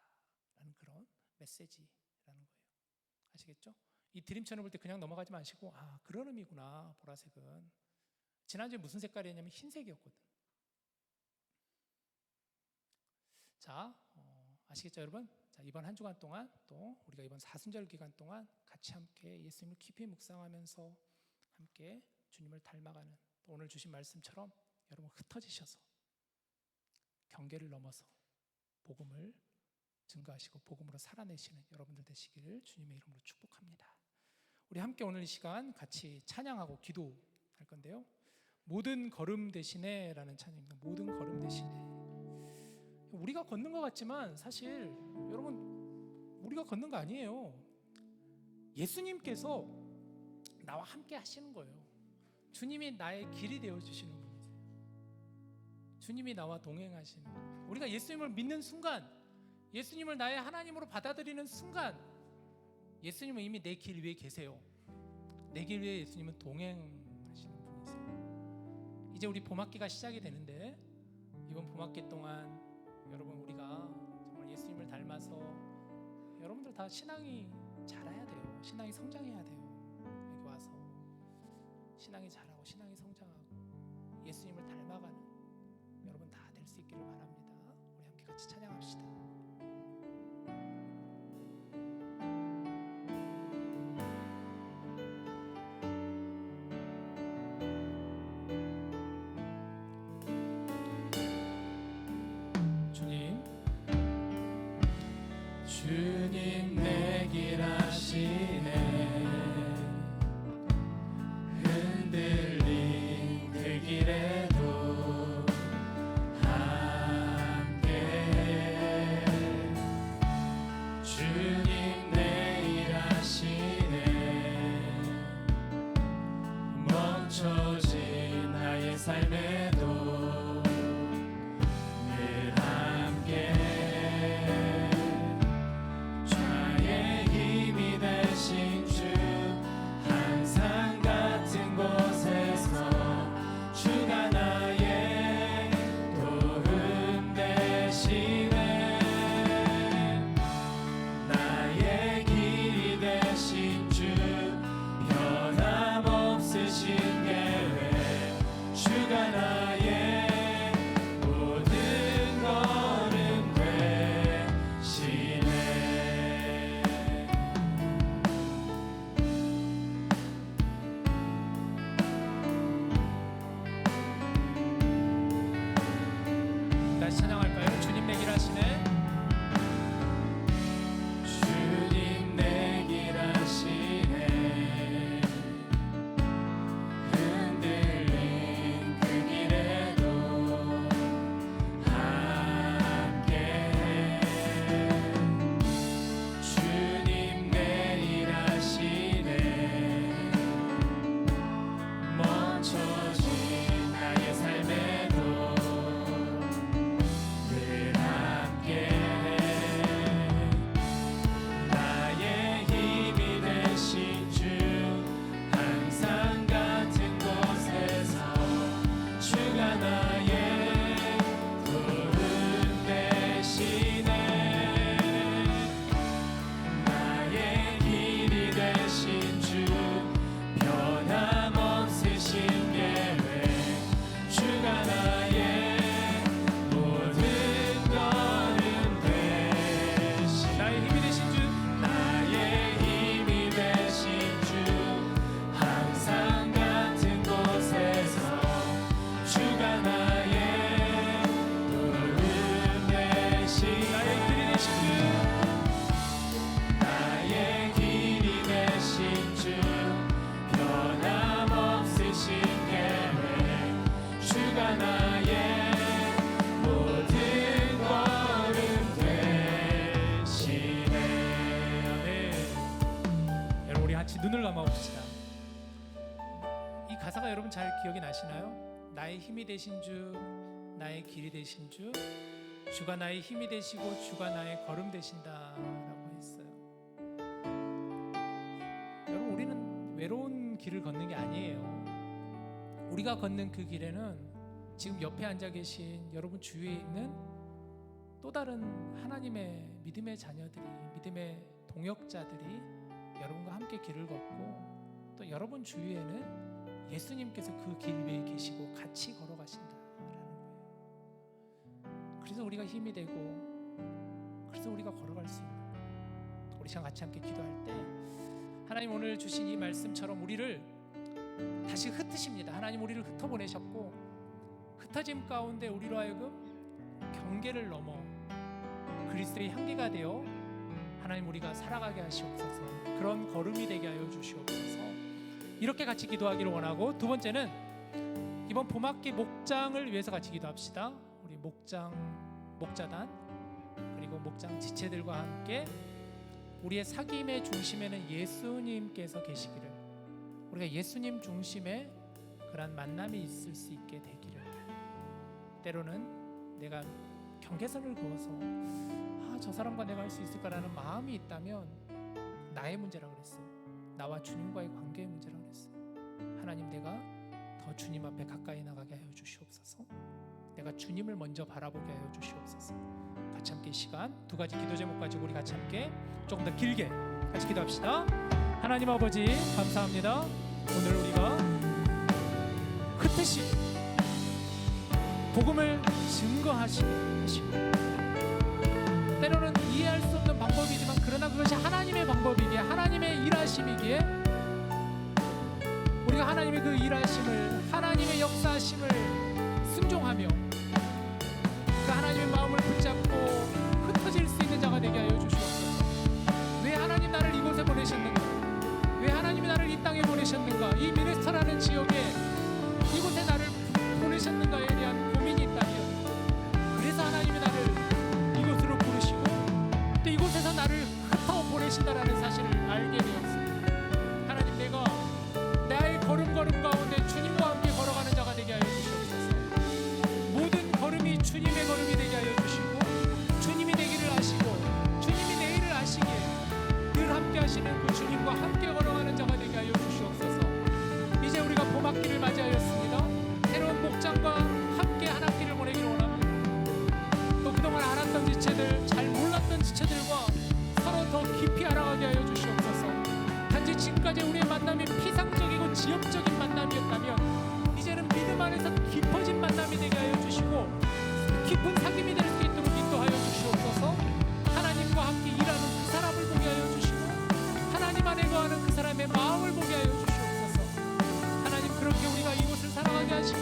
라는 그런 메시지라는 거예요. 아시겠죠? 이 드림천을 볼 때 그냥 넘어가지 마시고 그런 의미구나. 보라색은 지난주에 무슨 색깔이었냐면 흰색이었거든. 자, 아시겠죠 여러분? 자, 이번 한 주간 동안 또 우리가 이번 사순절 기간 동안 같이 함께 예수님을 깊이 묵상하면서 함께 주님을 닮아가는 또 오늘 주신 말씀처럼 여러분 흩어지셔서 경계를 넘어서 복음을 증거하시고 복음으로 살아내시는 여러분들 되시기를 주님의 이름으로 축복합니다. 우리 함께 오늘 이 시간 같이 찬양하고 기도할 건데요. 모든 걸음 대신에 라는 찬양입니다. 모든 걸음 대신에. 우리가 걷는 것 같지만 사실 여러분 우리가 걷는 거 아니에요. 예수님께서 나와 함께 하시는 거예요. 주님이 나의 길이 되어 주시는 분이세요. 주님이 나와 동행하시는 거예요. 우리가 예수님을 믿는 순간, 예수님을 나의 하나님으로 받아들이는 순간, 예수님은 이미 내 길 위에 계세요. 내 길 위에 예수님은 동행하시는 분이세요. 이제 우리 봄학기가 시작이 되는데, 이번 봄학기 동안 여러분, 우리가 정말 예수님을 닮아서 여러분들 다 신앙이 자라야 돼요. 신앙이 성장해야 돼요. 여기 와서 신앙이 자라고 신앙이 성장하고 예수님을 닮아가는 여러분 다 될 수 있기를 바랍니다. 우리 함께 같이 찬양합시다. 주님 내 길 아시네. 흔들린 그 길에도 함께 주님 내 일 하시네. 멈춰진 나의 삶에도 늘 함께 대신 주 항상 같은 곳에서 주가 나의 도움 되시네. 나의 길이 되신 주 변함없으신 계획 주가 나의 모든 걸음 되시네. 다시 찬양할까요? 주님 내 길 하시네. 주님 내 길 하시네. 흔들린 그 길에도 함께 주님 내 일 하시네. 멈춰진 나의 삶에도 늘 함께 나의 힘이 되신 주 항상 같은 곳에서 주가 나의 도움 되시네. 나의 길이 되신 주 변함없으신 계획 주가 나의 모든 걸음 되시네. 나의 힘이 되신 주, 나의 힘이 되신 주 항상 같은 곳에서 주가 나의 도움 되시네. 나의 길이 되신 주 변함없으신 계획 주가 나의 모든 걸음 되시네. 여러분 우리 같이 눈을 감아봅시다. 이 가사가 여러분 잘 기억이 나시나요? 나의 힘이 되신 주, 나의 길이 되신 주, 주가 나의 힘이 되시고 주가 나의 걸음 되신다라고 했어요. 여러분 우리는 외로운 길을 걷는 게 아니에요. 우리가 걷는 그 길에는 지금 옆에 앉아 계신 여러분 주위에 있는 또 다른 하나님의 믿음의 자녀들이, 믿음의 동역자들이 여러분과 함께 길을 걷고 또 여러분 주위에는 예수님께서 그 길 위에 계시고 같이 걸어가신다라는 거예요. 그래서 우리가 힘이 되고 그래서 우리가 걸어갈 수 있는 거예요. 우리 시간 같이 함께 기도할 때 하나님 오늘 주신 이 말씀처럼 우리를 다시 흩으십니다. 하나님 우리를 흩어보내셨고 흩어짐 가운데 우리로 하여금 경계를 넘어 그리스도의 향기가 되어 하나님 우리가 살아가게 하시옵소서. 그런 걸음이 되게 하여 주시옵소서. 이렇게 같이 기도하기를 원하고, 두 번째는 이번 봄학기 목장을 위해서 같이 기도합시다. 우리 목자단 그리고 목장 지체들과 함께 우리의 사귐의 중심에는 예수님께서 계시기를, 우리가 예수님 중심의 그런 만남이 있을 수 있게 되기를. 때로는 내가 경계선을 그어서 저 사람과 내가 할 수 있을까라는 마음이 있다면 나의 문제라 그랬어요. 나와 주님과의 관계의 문제라 그랬어요. 하나님, 내가 더 주님 앞에 가까이 나가게 하여 주시옵소서. 내가 주님을 먼저 바라보게 하여 주시옵소서. 같이 함께 이 시간 두 가지 기도 제목 가지고 우리 같이 함께 조금 더 길게 같이 기도합시다. 하나님 아버지, 감사합니다. 오늘 우리가 흩으시 복음을 증거하시게 하시고, 때로는 이해할 수 없는 방법이지만 그러나 그것이 하나님의 방법이기에, 하나님의 일하심이기에 우리가 하나님의 그 일하심을, 하나님의 역사하심을 순종하며 그 하나님의 마음을 붙잡고 흩어질 수 있는 자가 되게 하여 주시옵소서. 왜 하나님 나를 이곳에 보내셨는가? 왜 하나님이 나를 이 땅에 보내셨는가? 이 미네스터라는 지역에 이곳에 나를 보내셨는가에 대한 고민이 있다면, 그래서 하나님이 나를 이곳으로 부르시고 또 이곳에서 나를 흩어 보내신다라는 사실을 알게 되었습니다. 하나님, 내가 나의 걸음걸음 가운데 주님과 함께 걸어가는 자가 되게 하여 주시옵소서. 모든 걸음이 주님의 걸음이 되게 하여 주시고, 주님이 되기를 아시고 주님이 내일을 아시기에 늘 함께 하시는 그 주님과 함께 걸어가는 자가 되게 하여 주시옵소서. 이제 우리가 봄학기를 맞이하였습니다. 새로운 목장과 함께 한 학기를 보내기를 원합니다. 또 그동안 알았던 지체들, 잘 몰랐던 지체들과 서로 더 깊이 알아가게 하여 주시옵소서. 단지 지금까지 우리의 만남이 피상적이고 지역적인 만남이었다면 이제는 믿음 안에서 깊어진 만남이 되게 하여 주시고 깊은 사귐이 될 수 있도록 인도하여 주시옵소서. 하나님과 함께 일하는 그 사람을 보게 하여 주시고 하나님 안에 거하는 그 사람의 마음을 보게 하여 주시옵소서. 하나님, 그렇게 우리가 이곳을 살아가게 하시고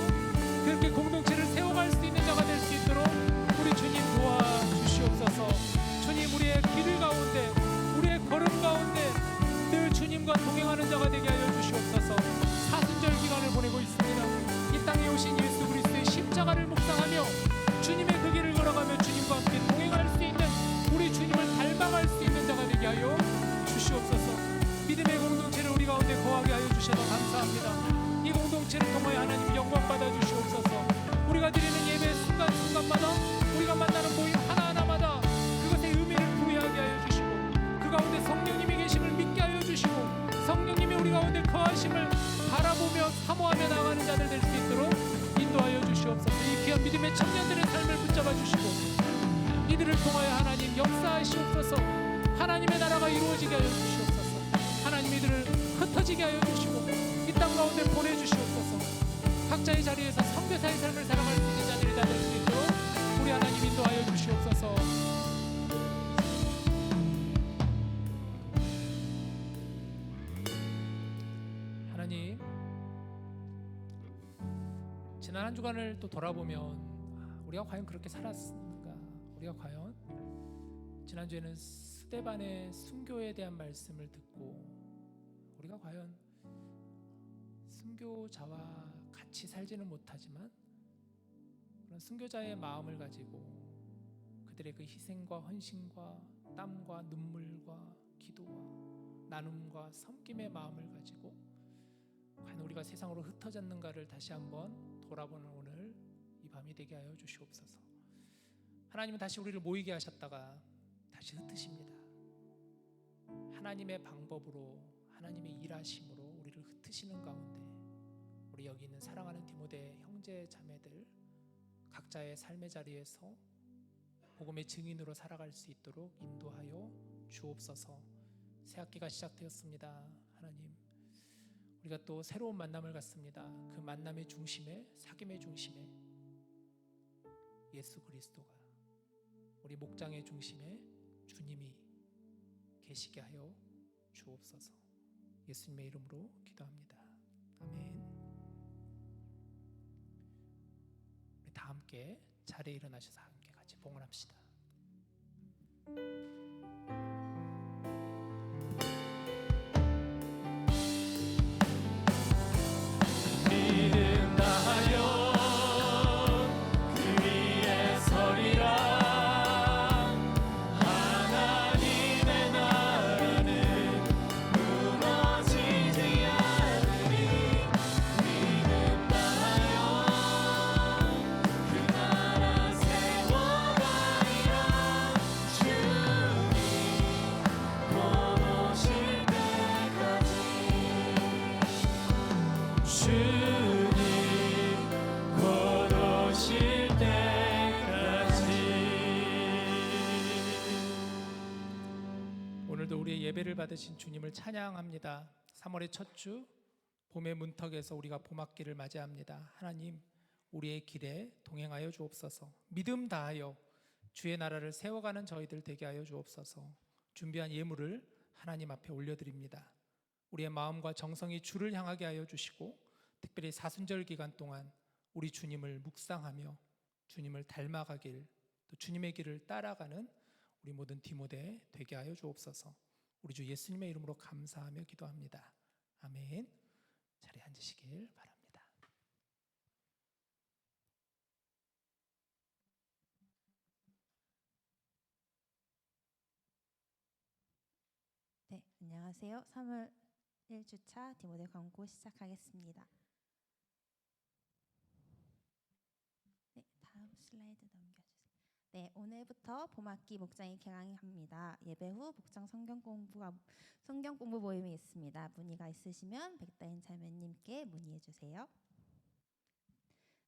그렇게 공동체를 세워갈 수 있는 자가 될 수 있도록 우리 주님 도와주시옵소서. 주님, 우리의 길 가운데, 우리의 걸음 가운데 늘 주님과 동행하는 자가 되게 하여 주시옵소서. 사순절 기간을 보내고 있습니다. 이 땅에 오신 예수 그리스도의 십자가를 묵상하며 주님의 그 길을 걸어가며 주님과 함께 동행할 수 있는, 우리 주님을 닮아갈 수 있는 자가 되게 하여 주시옵소서. 믿음의 공동체를 우리 가운데 거하게 하여 주셔서 감사합니다. 이 공동체를 통하여 하나님 영광 받아 주시옵소서. 우리가 드리는 예배 순간순간마다, 우리가 만나는 모임 하나하나마다 그것의 의미를 부여하게 하여 주시고 그 가운데 성령님이 계심을 믿게 하여 주시고 성령님이 우리 가운데 거하심을 바라보며 사모하며 나가는 자들 될 수 있도록 인도하여 주시옵소서. 이 귀한 믿음의 청년들의 삶을 붙잡아 주시고 이들을 통하여 하나님 역사하시옵소서. 하나님의 나라가 이루어지게 하여 주시옵소서. 하나님, 이들을 흩어지게 하여 주시고 이 땅 가운데 보내주시옵소서. 각자의 자리에서 선교사의 삶을 살아갈 수 있는 자들이 다 될 수 있도록 우리 하나님 인도하여 주시옵소서. 하나님, 지난 한 주간을 또 돌아보면 우리가 과연 그렇게 살았는가? 우리가 과연 지난주에는 스데반의 순교에 대한 말씀을 듣고 우리가 과연 순교자와 같이 살지는 못하지만 그런 순교자의 마음을 가지고 그들의 그 희생과 헌신과 땀과 눈물과 기도와 나눔과 섬김의 마음을 가지고 과연 우리가 세상으로 흩어졌는가를 다시 한번 돌아보는 오늘 이 밤이 되게 하여 주시옵소서. 하나님은 다시 우리를 모이게 하셨다가 다시 흩으십니다. 하나님의 방법으로, 하나님의 일하심으로 우리를 흩으시는 가운데 우리 여기 있는 사랑하는 디모데 형제 자매들 각자의 삶의 자리에서 복음의 증인으로 살아갈 수 있도록 인도하여 주옵소서. 새 학기가 시작되었습니다. 하나님, 우리가 또 새로운 만남을 갖습니다. 그 만남의 중심에, 사귐의 중심에 예수 그리스도가, 우리 목장의 중심에 주님이 계시게 하여 주옵소서. 예수님의 이름으로 기도합니다. 아멘. 우리 다 함께 자리에 일어나셔서 함께 같이 봉헌합시다. 믿음 다하여 그 위에 서리라. 하나님의 나라 우리의 예배를 받으신 주님을 찬양합니다. 3월의 첫 주 봄의 문턱에서 우리가 봄학기를 맞이합니다. 하나님, 우리의 길에 동행하여 주옵소서. 믿음 다하여 주의 나라를 세워가는 저희들 되게 하여 주옵소서. 준비한 예물을 하나님 앞에 올려드립니다. 우리의 마음과 정성이 주를 향하게 하여 주시고, 특별히 사순절 기간 동안 우리 주님을 묵상하며 주님을 닮아가길, 또 주님의 길을 따라가는 우리 모든 디모데 되게 하여 주옵소서. 우리 주 예수님의 이름으로 감사하며 기도합니다. 아멘. 자리에 앉으시길 바랍니다. 네, 안녕하세요. 3월 1주차 디모데 광고 시작하겠습니다. 네, 다음 슬라이드 넘겨주세요. 네, 오늘부터 봄학기 목장이 개강합니다. 예배 후 목장 성경 공부 모임이 있습니다. 문의가 있으시면 백다인 자매님께 문의해 주세요.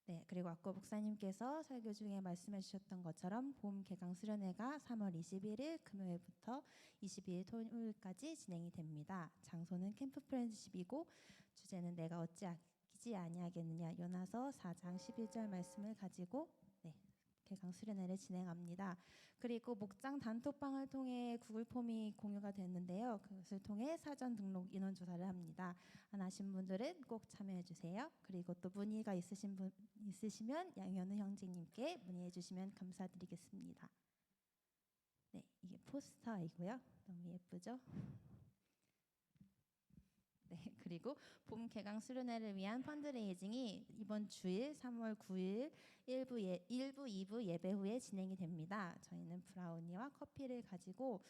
네, 그리고 아까 목사님께서 설교 중에 말씀해 주셨던 것처럼 봄 개강 수련회가 3월 21일 금요일부터 22일 토요일까지 진행이 됩니다. 장소는 캠프 프렌드십이고 주제는 내가 어찌 아끼지 아니하겠느냐, 요나서 4장 11절 말씀을 가지고 개강 수련회를 진행합니다. 그리고 목장 단톡방을 통해 구글 폼이 공유가 됐는데요. 그것을 통해 사전 등록 인원 조사를 합니다. 안 하신 분들은 꼭 참여해 주세요. 그리고 또 문의가 있으시면 양현우 형제님께 문의해 주시면 감사드리겠습니다. 네, 이게 포스터이고요. 너무 예쁘죠? 네, 그리고 봄 개강 수련회를 위한 펀드레이징이 이번 주일 3월 9일 1부, 2부 예배 후에 진행이 됩니다. 저희는 브라우니와 커피를 가지고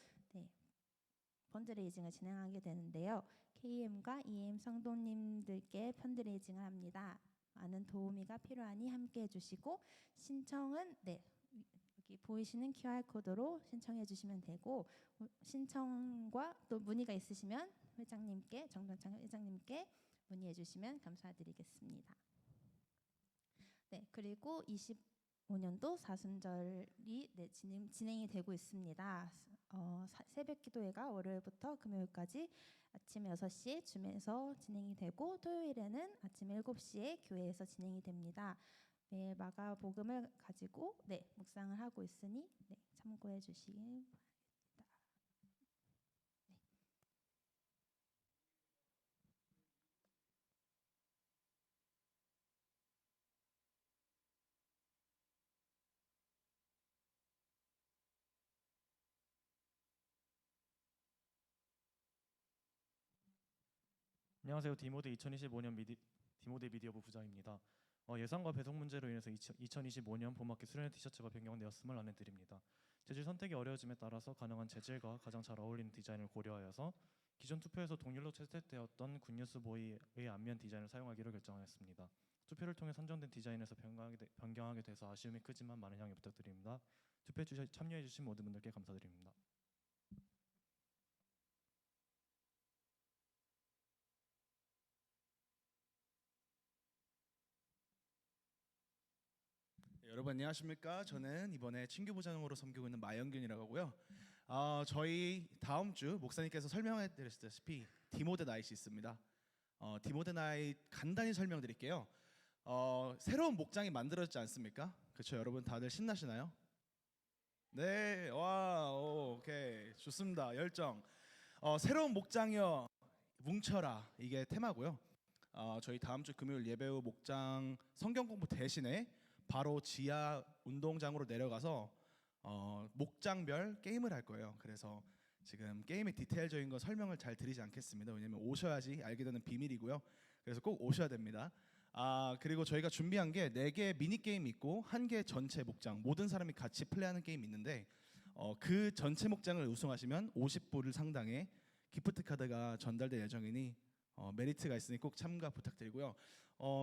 펀드레이징을 진행하게 되는데요. KM과 EM 성도님들께 펀드레이징을 합니다. 많은 도우미가 필요하니 함께해 주시고, 신청은 여기 보이시는 QR코드로 신청해 주시면 되고, 신청과 또 문의가 있으시면 회장님께, 정병창 회장님께 문의해 주시면 감사드리겠습니다. 네, 그리고 25년도 사순절이 진행이 되고 있습니다. 새벽 기도회가 월요일부터 금요일까지 아침 6시에 줌에서 진행이 되고, 토요일에는 아침 7시에 교회에서 진행이 됩니다. 매일 마가복음을 가지고 묵상을 하고 있으니 참고해 주시길 바랍니다. 안녕하세요. 디모데 2025년 디모데 미디어부 부장입니다. 예산과 배송 문제로 인해서 2025년 봄학기 수련회 티셔츠가 변경되었음을 안내드립니다. 재질 선택이 어려워짐에 따라서 가능한 재질과 가장 잘 어울리는 디자인을 고려하여서 기존 투표에서 동일로 채택되었던 굿뉴스 보이의 앞면 디자인을 사용하기로 결정하였습니다. 투표를 통해 선정된 디자인에서 변경하게 돼서 아쉬움이 크지만 많은 양해 부탁드립니다. 투표에 참여해 주신 모든 분들께 감사드립니다. 여러분 안녕하십니까? 저는 이번에 친교 부장으로 섬기고 있는 마영균이라고 하고요. 저희 다음 주 목사님께서 설명해 드렸다시피 디모데 나잇이 있습니다. 디모데 나잇 간단히 설명드릴게요. 새로운 목장이 만들어졌지 않습니까? 그렇죠, 여러분 다들 신나시나요? 네, 와, 오케이, 좋습니다. 열정. 새로운 목장이여 뭉쳐라, 이게 테마고요. 저희 다음 주 금요일 예배 후 목장 성경 공부 대신에 바로 지하 운동장으로 내려가서 목장별 게임을 할 거예요. 그래서 지금 게임의 디테일적인 거 설명을 잘 드리지 않겠습니다. 왜냐면 오셔야지 알게 되는 비밀이고요. 그래서 꼭 오셔야 됩니다. 그리고 저희가 준비한 게 4개 미니 게임이 있고 1개 전체 목장, 모든 사람이 같이 플레이하는 게임이 있는데 그 전체 목장을 우승하시면 50불 상당의 기프트 카드가 전달될 예정이니 메리트가 있으니 꼭 참가 부탁드리고요.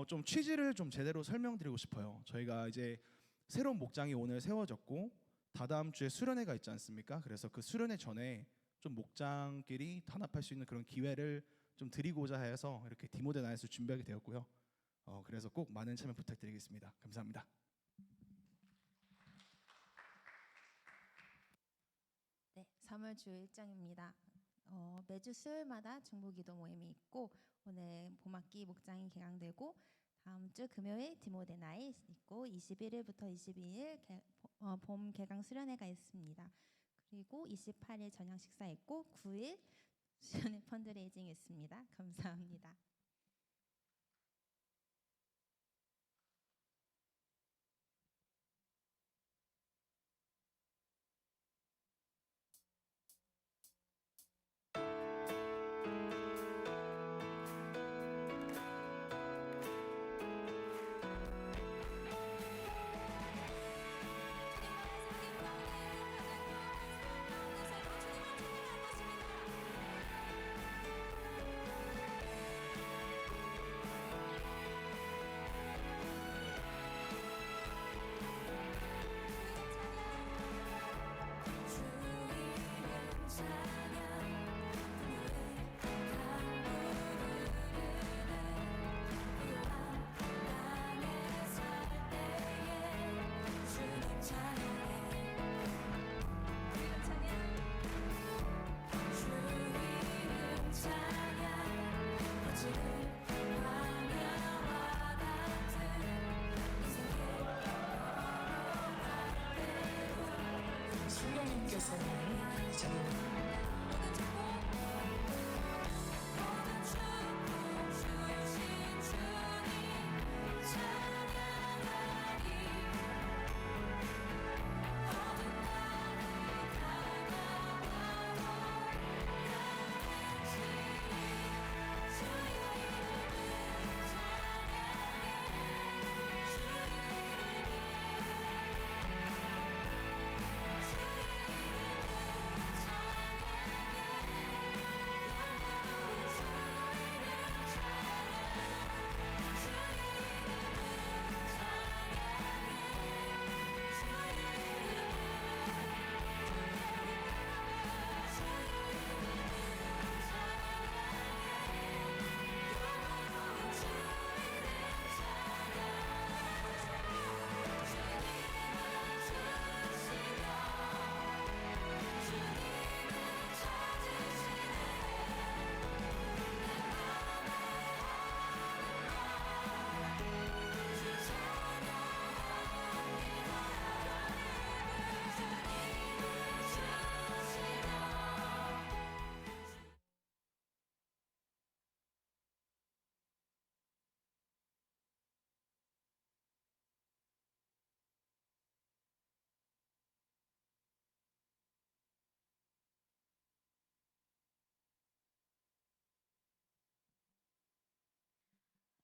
좀 취지를 좀 제대로 설명드리고 싶어요. 저희가 이제 새로운 목장이 오늘 세워졌고 다다음 주에 수련회가 있지 않습니까? 그래서 그 수련회 전에 좀 목장끼리 단합할 수 있는 그런 기회를 좀 드리고자 해서 이렇게 디모데 나잇을 준비하게 되었고요. 그래서 꼭 많은 참여 부탁드리겠습니다. 감사합니다. 네, 3월 주 일정입니다. 매주 수요일마다 중보기도 모임이 있고 오늘 봄학기 목장이 개강되고 다음 주 금요일 디모데 나잇 있고 21일부터 22일 봄 개강 수련회가 있습니다. 그리고 28일 저녁 식사 있고 9일 수련회 펀드레이징 있습니다. 감사합니다. 성령님께서는 이제는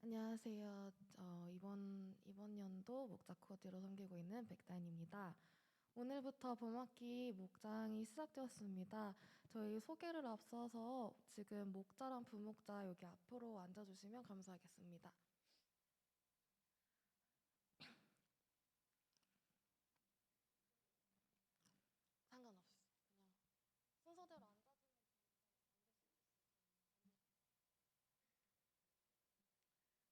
안녕하세요. 이번 연도 목자 코디로 섬기고 있는 백다인입니다. 오늘부터 봄학기 목장이 시작되었습니다. 저희 소개를 앞서서 지금 목자랑 부목자 여기 앞으로 앉아주시면 감사하겠습니다. 상관없어. 그냥 순서대로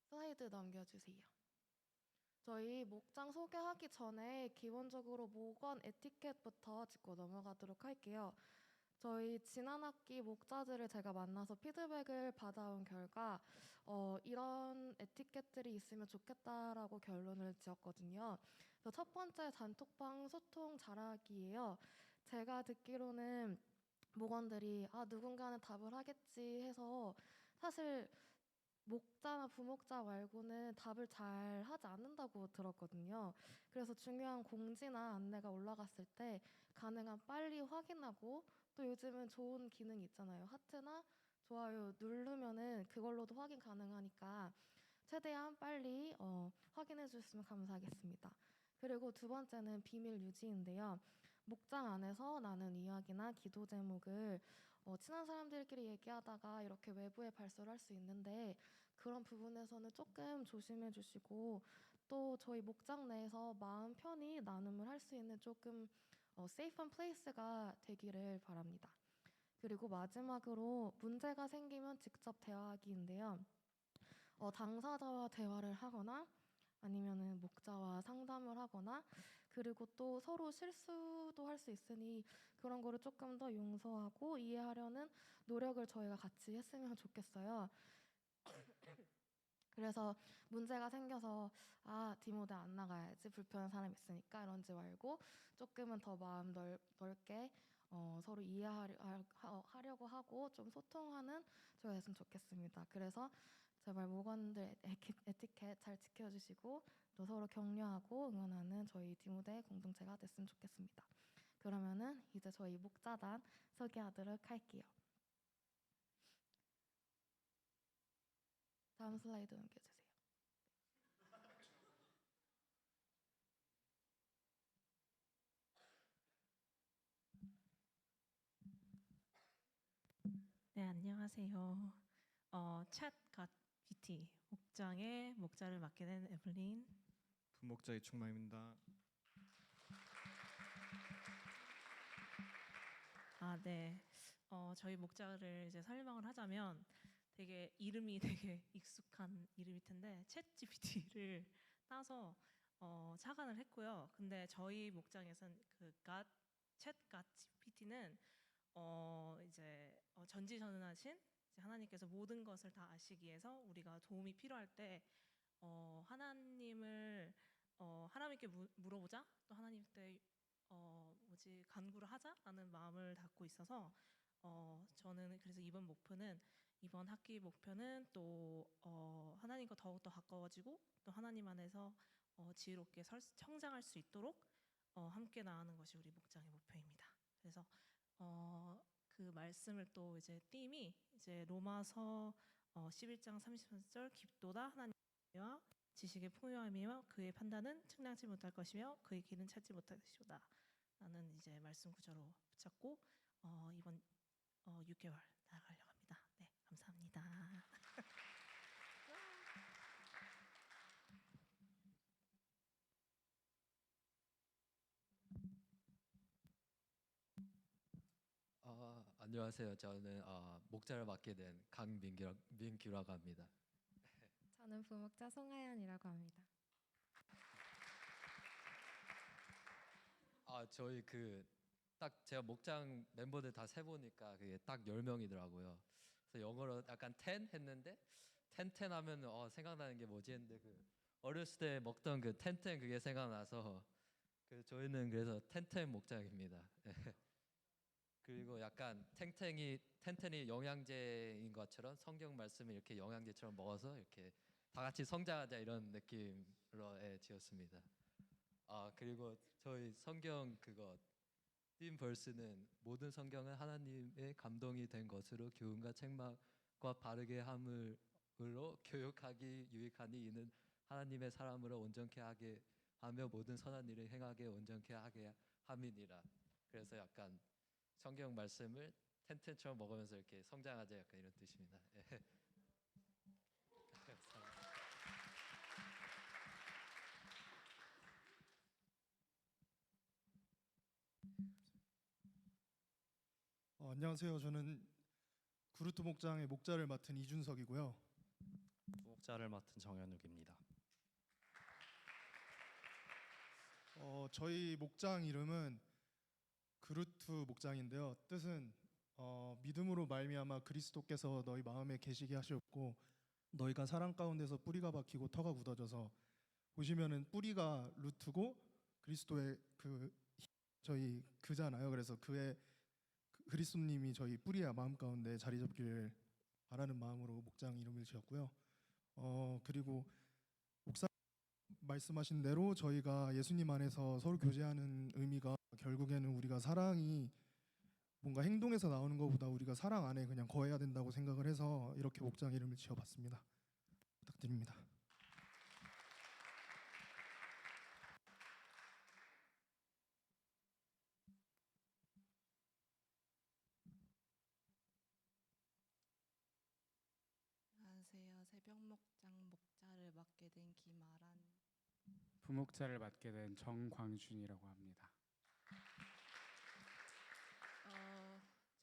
슬라이드 넘겨주세요. 저희 목장 소개하기 전에 기본적으로 목원 에티켓부터 짚고 넘어가도록 할게요. 저희 지난 학기 목자들을 제가 만나서 피드백을 받아온 결과 이런 에티켓들이 있으면 좋겠다라고 결론을 지었거든요. 그래서 첫 번째 단톡방 소통 잘하기예요. 제가 듣기로는 목원들이 누군가는 답을 하겠지 해서 사실 목자나 부목자 말고는 답을 잘 하지 않는다고 들었거든요. 그래서 중요한 공지나 안내가 올라갔을 때 가능한 빨리 확인하고 또 요즘은 좋은 기능이 있잖아요. 하트나 좋아요 누르면은 그걸로도 확인 가능하니까 최대한 빨리 확인해 주셨으면 감사하겠습니다. 그리고 두 번째는 비밀 유지인데요. 목장 안에서 나눈 이야기나 기도 제목을 친한 사람들끼리 얘기하다가 이렇게 외부에 발설할 수 있는데 그런 부분에서는 조금 조심해 주시고 또 저희 목장 내에서 마음 편히 나눔을 할 수 있는 조금 세이프한 플레이스가 되기를 바랍니다. 그리고 마지막으로 문제가 생기면 직접 대화하기인데요. 당사자와 대화를 하거나 아니면은 목자와 상담을 하거나 그리고 또 서로 실수도 할 수 있으니 그런 거를 조금 더 용서하고 이해하려는 노력을 저희가 같이 했으면 좋겠어요. 그래서 문제가 생겨서 디모데 안 나가야지 불편한 사람이 있으니까 이런지 말고 조금은 더 마음 넓게 서로 이해하려고 하고 좀 소통하는 저희가 됐으면 좋겠습니다. 그래서 제발 목원들 에티켓 잘 지켜주시고 또 서로 격려하고 응원하는 저희 디모데 공동체가 됐으면 좋겠습니다. 그러면은 이제 저희 목자단 소개하도록 할게요. 다음 슬라이드 넘겨주세요. 네, 안녕하세요. 챗갓 BT 목장의 목자를 맡게 된 에블린. 부목자 이충만입니다. 네. 저희 목자를 이제 설명을 하자면 되게 이름이 되게 익숙한 이름일 텐데 챗 GPT를 따서 착안을 했고요. 근데 저희 목장에선 챗갓 GPT는 이제 전지전능하신 이제 하나님께서 모든 것을 다 아시기 위해서 우리가 도움이 필요할 때 하나님을 하나님께 물어보자, 또 하나님께 간구를 하자라는 마음을 갖고 있어서 저는 그래서 이번 학기 목표는 또 하나님과 더욱더 가까워지고 또 하나님 안에서 지혜롭게 성장할 수 있도록 함께 나아가는 것이 우리 목장의 목표입니다. 그래서 그 말씀을 또 이제 띠임이 이제 로마서 11장 33절 깊도다 하나님과 지식의 풍요함이며 그의 판단은 측량치 못할 것이며 그의 길은 찾지 못할 것이다 라는 이제 말씀 구절로 붙잡고 이번 6개월 나아가려고 합니다. 네, 감사합니다. 안녕하세요. 저는 목자를 맡게 된 강민규라고 합니다. 저는 부목자 송하연이라고 합니다. 저희 딱 제가 목장 멤버들 다 세보니까 그게 딱 10명이더라고요. 그래서 영어로 약간 10 했는데 10 하면 생각나는 게 뭐지 했는데 어렸을 때 먹던 텐텐 그게 생각나서 저희는 그래서 텐텐 목장입니다. 그리고 약간 텐텐이 영양제인 것처럼 성경 말씀을 이렇게 영양제처럼 먹어서 이렇게 다 같이 성장하자 이런 느낌으로 지었습니다. 그리고 저희 성경 띵 벌스는 모든 성경은 하나님의 감동이 된 것으로 교훈과 책망과 바르게 함으로 교육하기 유익하니 이는 하나님의 사람으로 온전케 하게 하며 모든 선한 일을 행하게 온전케 하게 함이니라. 그래서 약간 성경 말씀을 텐텐처럼 먹으면서 이렇게 성장하자 약간 이런 뜻입니다. 안녕하세요. 저는 구루트 목장의 목자를 맡은 이준석이고요. 부목자를 맡은 정현욱입니다. 저희 목장 이름은 그루트 목장인데요. 뜻은 믿음으로 말미암아 그리스도께서 너희 마음에 계시게 하셨고 너희가 사랑 가운데서 뿌리가 박히고 터가 굳어져서 보시면은 뿌리가 루트고 그리스도의 저희 그잖아요. 그래서 그리스도님이 저희 뿌리와 마음 가운데 자리 잡기를 바라는 마음으로 목장 이름을 지었고요. 그리고 목사 말씀하신 대로 저희가 예수님 안에서 서로 교제하는 의미가 결국에는 우리가 사랑이 뭔가 행동에서 나오는 것보다 우리가 사랑 안에 그냥 거해야 된다고 생각을 해서 이렇게 목장 이름을 지어봤습니다. 부탁드립니다. 안녕하세요. 새벽목장 목자를 맡게 된 김아란. 부목자를 맡게 된 정광준이라고 합니다.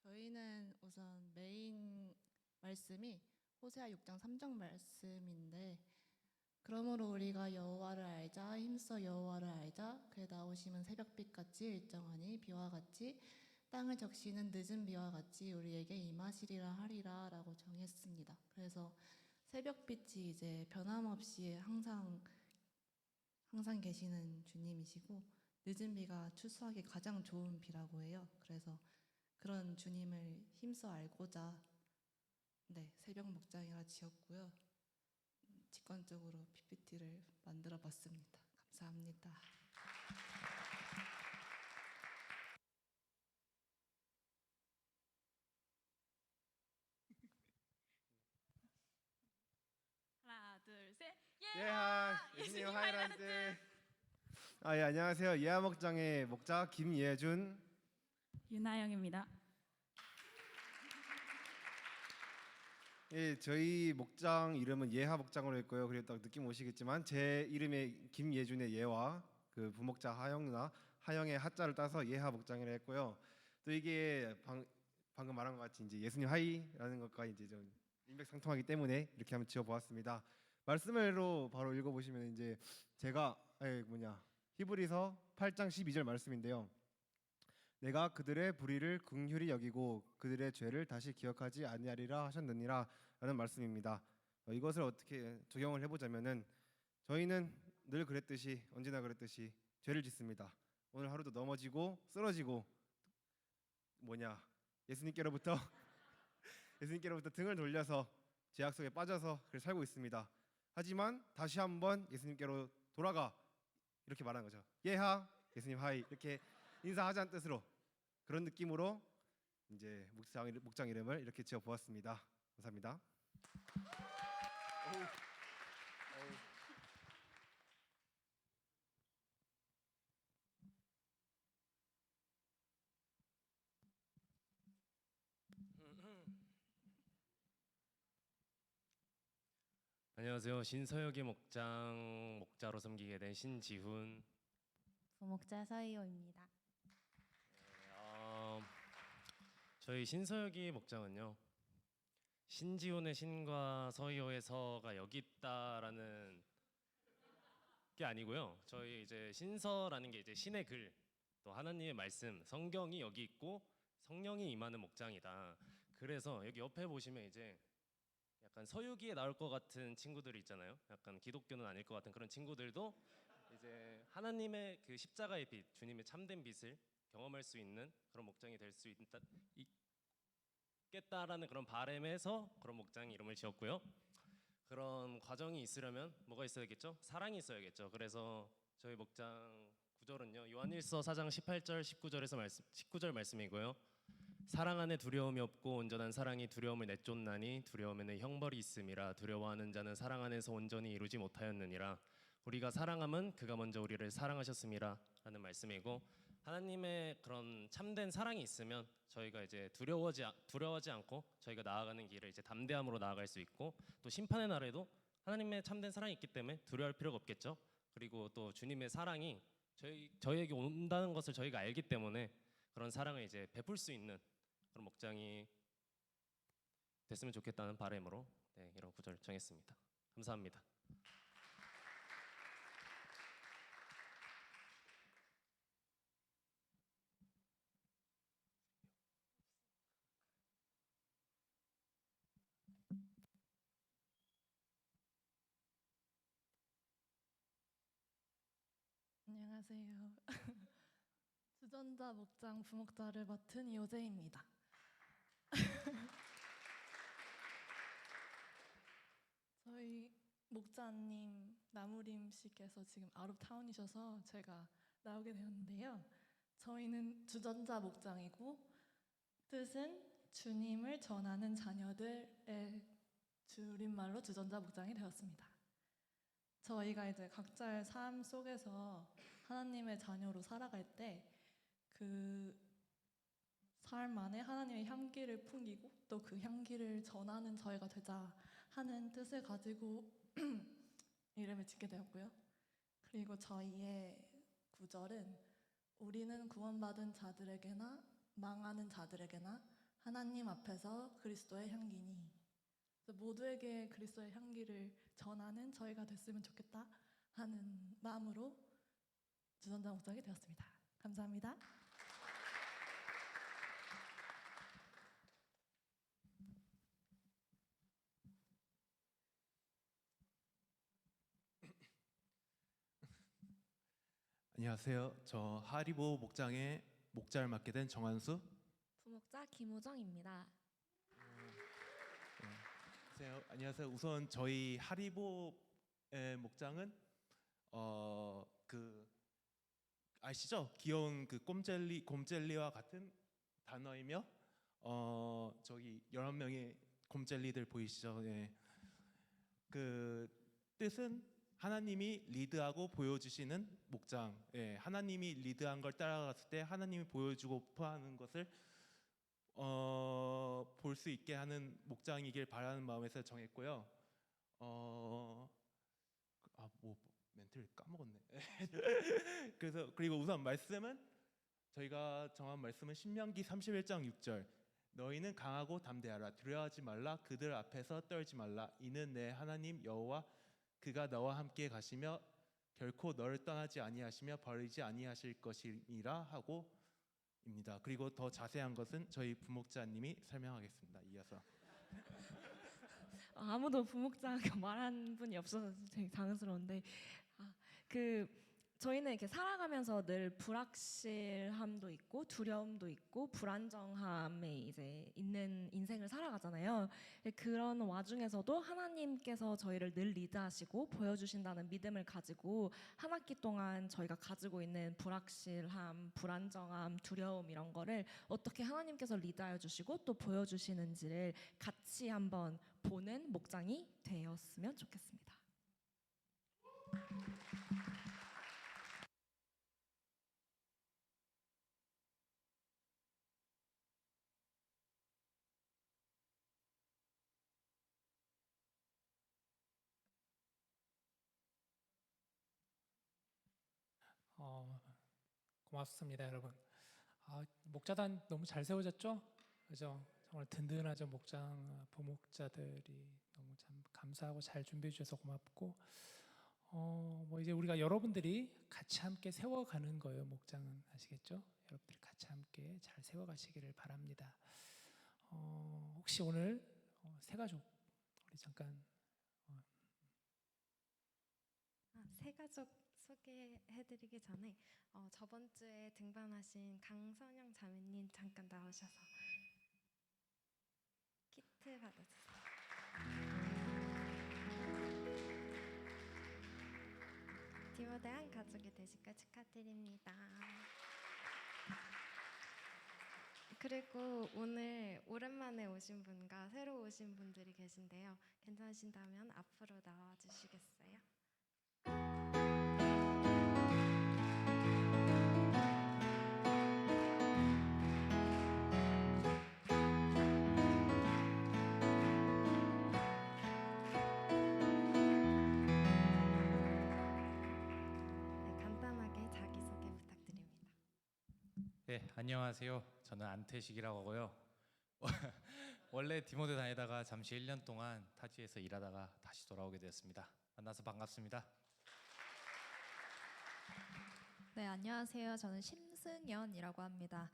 저희는 우선 메인 말씀이 호세아 6장 3절 말씀인데 그러므로 우리가 여호와를 알자 힘써 여호와를 알자 그에 나오심은 새벽빛같이 일정하니 비와 같이 땅을 적시는 늦은 비와 같이 우리에게 임하시리라 하리라 라고 정했습니다. 그래서 새벽빛이 이제 변함없이 항상 계시는 주님이시고 늦은 비가 추수하기 가장 좋은 비라고 해요. 그래서 그런 주님을 힘써 알고자 새벽 목장이라 지었고요. 직관적으로 PPT를 만들어 봤습니다. 감사합니다. 하나, 둘, 셋. 예하 예수님 하이란드. 예, 안녕하세요. 예하 목장의 목자 김예준. 윤하영입니다. 예, 저희 목장 이름은 예하 목장으로 했고요. 그리고 딱 느낌 오시겠지만 제 이름의 김예준의 예와 그 부목자 하영 누나 하영의 하자를 따서 예하 목장이라 했고요. 또 이게 방금 말한 것 같이 이제 예수님 하이라는 것과 이제 좀 일맥상통하기 때문에 이렇게 한번 지어보았습니다. 말씀으로 바로 읽어보시면 이제 제가 히브리서 8장 12절 말씀인데요. 내가 그들의 불의를 긍휼히 여기고 그들의 죄를 다시 기억하지 아니하리라 하셨느니라 라는 말씀입니다. 이것을 어떻게 적용을 해보자면은 저희는 늘 그랬듯이 언제나 그랬듯이 죄를 짓습니다. 오늘 하루도 넘어지고 쓰러지고 예수님께로부터 등을 돌려서 죄악 속에 빠져서 그렇게 살고 있습니다. 하지만 다시 한번 예수님께로 돌아가 이렇게 말하는 거죠. 예하 예수님 하이 이렇게 인사하자는 뜻으로 그런 느낌으로 이제 목장 이름을 이렇게 지어 보았습니다. 감사합니다. 안녕하세요. 신서역의 목자로 섬기게 된 신지훈. 부목자 서희호입니다. 저희 신서역의 목장은요. 신지훈의 신과 서희호의 서가 여기 있다라는 게 아니고요. 저희 이제 신서라는 게 이제 신의 글, 또 하나님의 말씀, 성경이 여기 있고 성령이 임하는 목장이다. 그래서 여기 옆에 보시면 이제 약간 서유기에 나올 것 같은 친구들이 있잖아요. 약간 기독교는 아닐 것 같은 그런 친구들도 이제 하나님의 그 십자가의 빛, 주님의 참된 빛을 경험할 수 있는 그런 목장이 될 수 있겠다라는 그런 바람에서 그런 목장 이름을 지었고요. 그런 과정이 있으려면 뭐가 있어야겠죠? 사랑이 있어야겠죠. 그래서 저희 목장 구절은요. 요한일서 4장 18절 19절 말씀이고요. 사랑 안에 두려움이 없고 온전한 사랑이 두려움을 내쫓나니 두려움에는 형벌이 있음이라 두려워하는 자는 사랑 안에서 온전히 이루지 못하였느니라. 우리가 사랑함은 그가 먼저 우리를 사랑하셨음이라 라는 말씀이고, 하나님의 그런 참된 사랑이 있으면 저희가 이제 두려워하지 않고 저희가 나아가는 길을 이제 담대함으로 나아갈 수 있고, 또 심판의 날에도 하나님의 참된 사랑이 있기 때문에 두려워할 필요가 없겠죠. 그리고 또 주님의 사랑이 저희에게 온다는 것을 저희가 알기 때문에 그런 사랑을 이제 베풀 수 있는 그런 목장이 됐으면 좋겠다는 바람으로 이런 구절 정했습니다. 감사합니다. 안녕하세요. 주전자 목장 부목자를 맡은 이호재입니다. 저희 목자님 나무림 씨께서 지금 아웃타운이셔서 제가 나오게 되었는데요. 저희는 주전자 목장이고 뜻은 주님을 전하는 자녀들의 줄임말로 주전자 목장이 되었습니다. 저희가 이제 각자의 삶 속에서 하나님의 자녀로 살아갈 때 그 삶 안에 하나님의 향기를 풍기고 또 그 향기를 전하는 저희가 되자 하는 뜻을 가지고 이름을 짓게 되었고요. 그리고 저희의 구절은 우리는 구원받은 자들에게나 망하는 자들에게나 하나님 앞에서 그리스도의 향기니, 그래서 모두에게 그리스도의 향기를 전하는 저희가 됐으면 좋겠다 하는 마음으로 주전자 목장이 되었습니다. 감사합니다. 안녕하세요. 저 하리보 목장의 목자를 맡게 된 정한수. 부목자 김우정입니다. 안녕하세요. 우선 저희 하리보의 목장은 그 아시죠? 귀여운 그 곰젤리와 같은 단어이며 저기 11명의 곰젤리들 보이시죠? 예. 그 뜻은 하나님이 리드하고 보여주시는 목장. 예, 하나님이 리드한 걸 따라갔을 때 하나님이 보여주고 하는 것을 볼 수 있게 하는 목장이길 바라는 마음에서 정했고요. 뭐 멘트를 까먹었네. 그래서 그리고 우선 말씀은 저희가 정한 말씀은 신명기 31장 6절. 너희는 강하고 담대하라. 두려워하지 말라. 그들 앞에서 떨지 말라. 이는 내 하나님 여호와 그가 너와 함께 가시며 결코 너를 떠나지 아니하시며 버리지 아니하실 것이니라 하고 입니다. 그리고 더 자세한 것은 저희 부목자님이 설명하겠습니다. 이어서. 아무도 부목자가 말한 분이 없어서 되게 당황스러운데 저희는 이렇게 살아가면서 늘 불확실함도 있고 두려움도 있고 불안정함에 이제 있는 인생을 살아가잖아요. 그런 와중에서도 하나님께서 저희를 늘 리드하시고 보여주신다는 믿음을 가지고 한 학기 동안 저희가 가지고 있는 불확실함, 불안정함, 두려움 이런 거를 어떻게 하나님께서 리드하여 주시고 또 보여주시는지를 같이 한번 보는 목장이 되었으면 좋겠습니다. 고맙습니다, 여러분. 목자단 너무 잘 세워졌죠? 그죠? 정말 든든하죠. 목장 부목자들이 너무 참 감사하고 잘 준비해 주셔서 고맙고, 뭐 이제 우리가 여러분들이 같이 함께 세워가는 거예요. 목장은 아시겠죠? 여러분들이 같이 함께 잘 세워가시기를 바랍니다. 혹시 오늘 새가족 우리 잠깐 새가족 소개해드리기 전에 저번 주에 등반하신 강선영 자매님 잠깐 나오셔서 키트 받아주세요. 디모데한 가족이 되실 걸 축하드립니다. 그리고 오늘 오랜만에 오신 분과 새로 오신 분들이 계신데요. 괜찮으신다면 앞으로 나와주시겠어요? 간단하게 자기소개 부탁드립니다. 네, 안녕하세요. 저는 안태식이라고 하고요. 원래 디모데 다니다가 잠시 1년 동안 타지에서 일하다가 다시 돌아오게 되었습니다. 만나서 반갑습니다. 네, 안녕하세요. 저는 심승연이라고 합니다.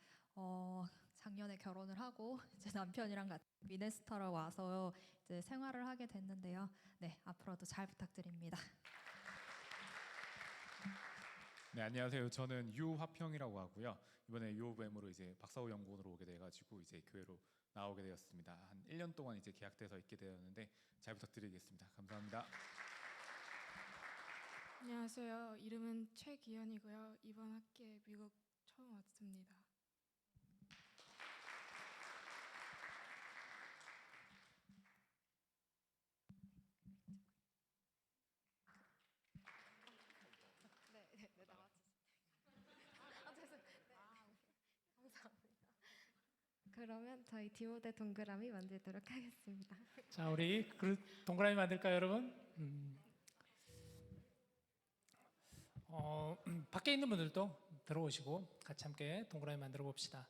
작년에 결혼을 하고 이제 남편이랑 같이 미네스타로 와서 이제 생활을 하게 됐는데요. 네, 앞으로도 잘 부탁드립니다. 네, 안녕하세요. 저는 유화평이라고 하고요. 이번에 UofM으로 이제 박사후 연구원으로 오게 돼가지고 이제 교회로 나오게 되었습니다. 한 1년 동안 이제 계약돼서 있게 되었는데 잘 부탁드리겠습니다. 감사합니다. 안녕하세요. 이름은 최기현이고요. 이번 학기에 미국 처음 왔습니다. 그러면 저희 디모데 동그라미 만들도록 하겠습니다. 자, 우리 동그라미 만들까요, 여러분? 밖에 있는 분들도 들어오시고 같이 함께 동그라미 만들어 봅시다.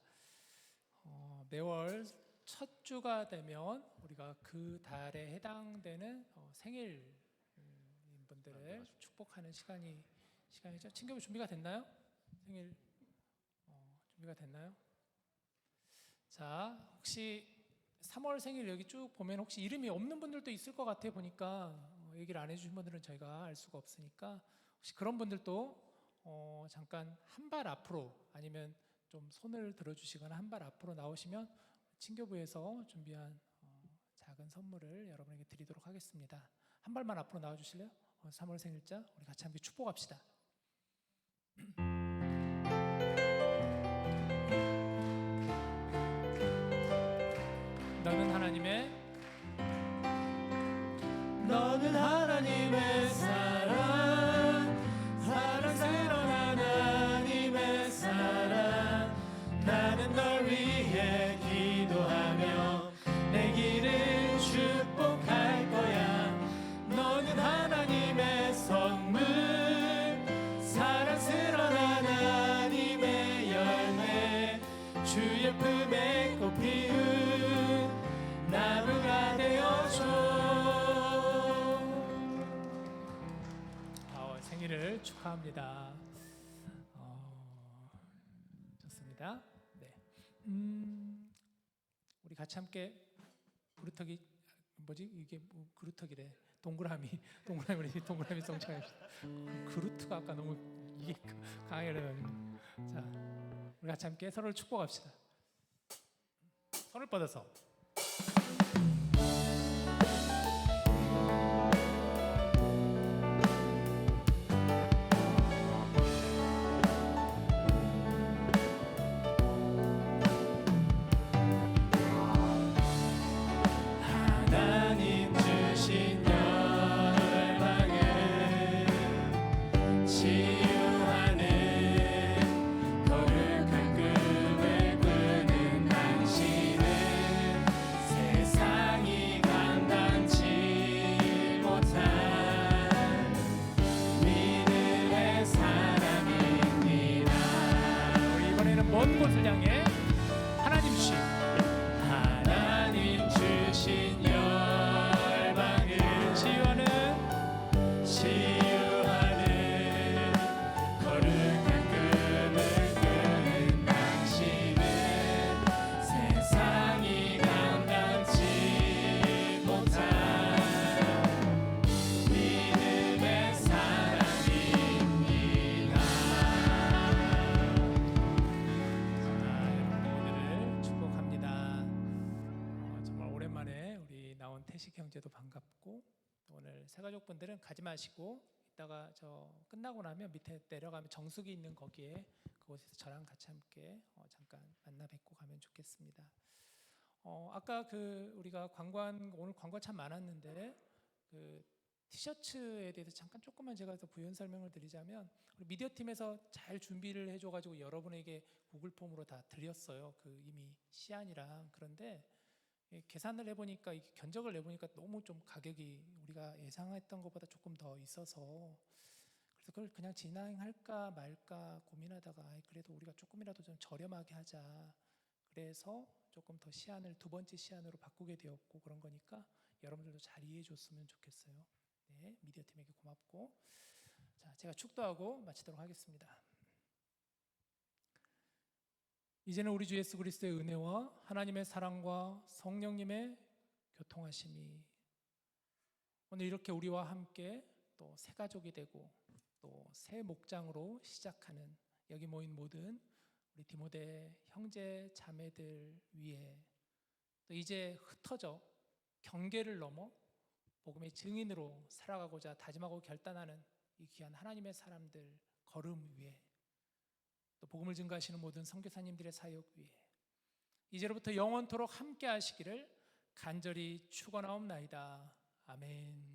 매월 첫 주가 되면 우리가 그 달에 해당되는 생일 분들을 축복하는 시간이죠. 친구분 준비가 됐나요? 생일 준비가 됐나요? 자, 혹시 3월 생일 여기 쭉 보면 혹시 이름이 없는 분들도 있을 것 같아 보니까 얘기를 안 해주신 분들은 저희가 알 수가 없으니까 혹시 그런 분들도 잠깐 한 발 앞으로 아니면 좀 손을 들어주시거나 한 발 앞으로 나오시면 친교부에서 준비한 작은 선물을 여러분에게 드리도록 하겠습니다. 한 발만 앞으로 나와주실래요? 3월 생일자 우리 같이 함께 축복합시다. 너는 하나님의 사랑, 사랑스러운 하나님의 사랑. 나는 널 위해 기도하며 내 길을 축복할 거야. 너는 하나님의 선물, 사랑스러운 하나님의 열매, 주의 품에 꽃 피운 나무가 되어줘. 생일을 축하합니다. 좋습니다. 네. 우리 같이 함께 그루터기 이게 그루터기래. 동그라미 우리 동그라미 송창해. 그루트가 아까 너무 이게 강하게 그래가지고. 자, 우리 같이 함께 서로를 축복합시다. 손을 뻗어서. 하나님 주신 열방을 치유하는 거룩한 꿈을 꾸는 당신은 세상이 감당치 못한 믿음의 사람입니다. 우리 이번에는 먼 곳을 향해 하나님 주신 열방을 치유하는 거룩한 꿈을 꾸는 당신은 세상이 감당치 못한 믿음의 사랑입니다. 여러분들을 축복합니다. 정말 오랜만에 우리 나온 태식 형제도 반갑고, 오늘 새가족분들은 가지 마시고 이따가 저 끝나고 나면 밑에 내려가면 정수기 있는 거기에 그곳에서 저랑 같이 함께 잠깐 만나 뵙고 가면 좋겠습니다. 아까 우리가 오늘 광고 참 많았는데 티셔츠에 대해서 잠깐 조금만 제가 더 부연 설명을 드리자면, 우리 미디어 팀에서 잘 준비를 해줘가지고 여러분에게 구글 폼으로 다 드렸어요. 이미 시안이랑. 그런데 계산을 해보니까 견적을 내보니까 너무 좀 가격이 우리가 예상했던 것보다 조금 더 있어서, 그래서 그걸 그냥 진행할까 말까 고민하다가 그래도 우리가 조금이라도 좀 저렴하게 하자. 그래서 조금 더 시안을 2번째 시안으로 바꾸게 되었고, 그런 거니까 여러분들도 잘 이해해 줬으면 좋겠어요. 네, 미디어 팀에게 고맙고. 자, 제가 축도하고 마치도록 하겠습니다. 이제는 우리 주 예수 그리스도의 은혜와 하나님의 사랑과 성령님의 교통하심이 오늘 이렇게 우리와 함께 또 새 가족이 되고 또 새 목장으로 시작하는 여기 모인 모든 우리 디모데 형제 자매들 위해, 또 이제 흩어져 경계를 넘어 복음의 증인으로 살아가고자 다짐하고 결단하는 이 귀한 하나님의 사람들 걸음 위에, 또 복음을 증거하시는 모든 선교사님들의 사역 위에 이제로부터 영원토록 함께 하시기를 간절히 축원하옵나이다. 아멘.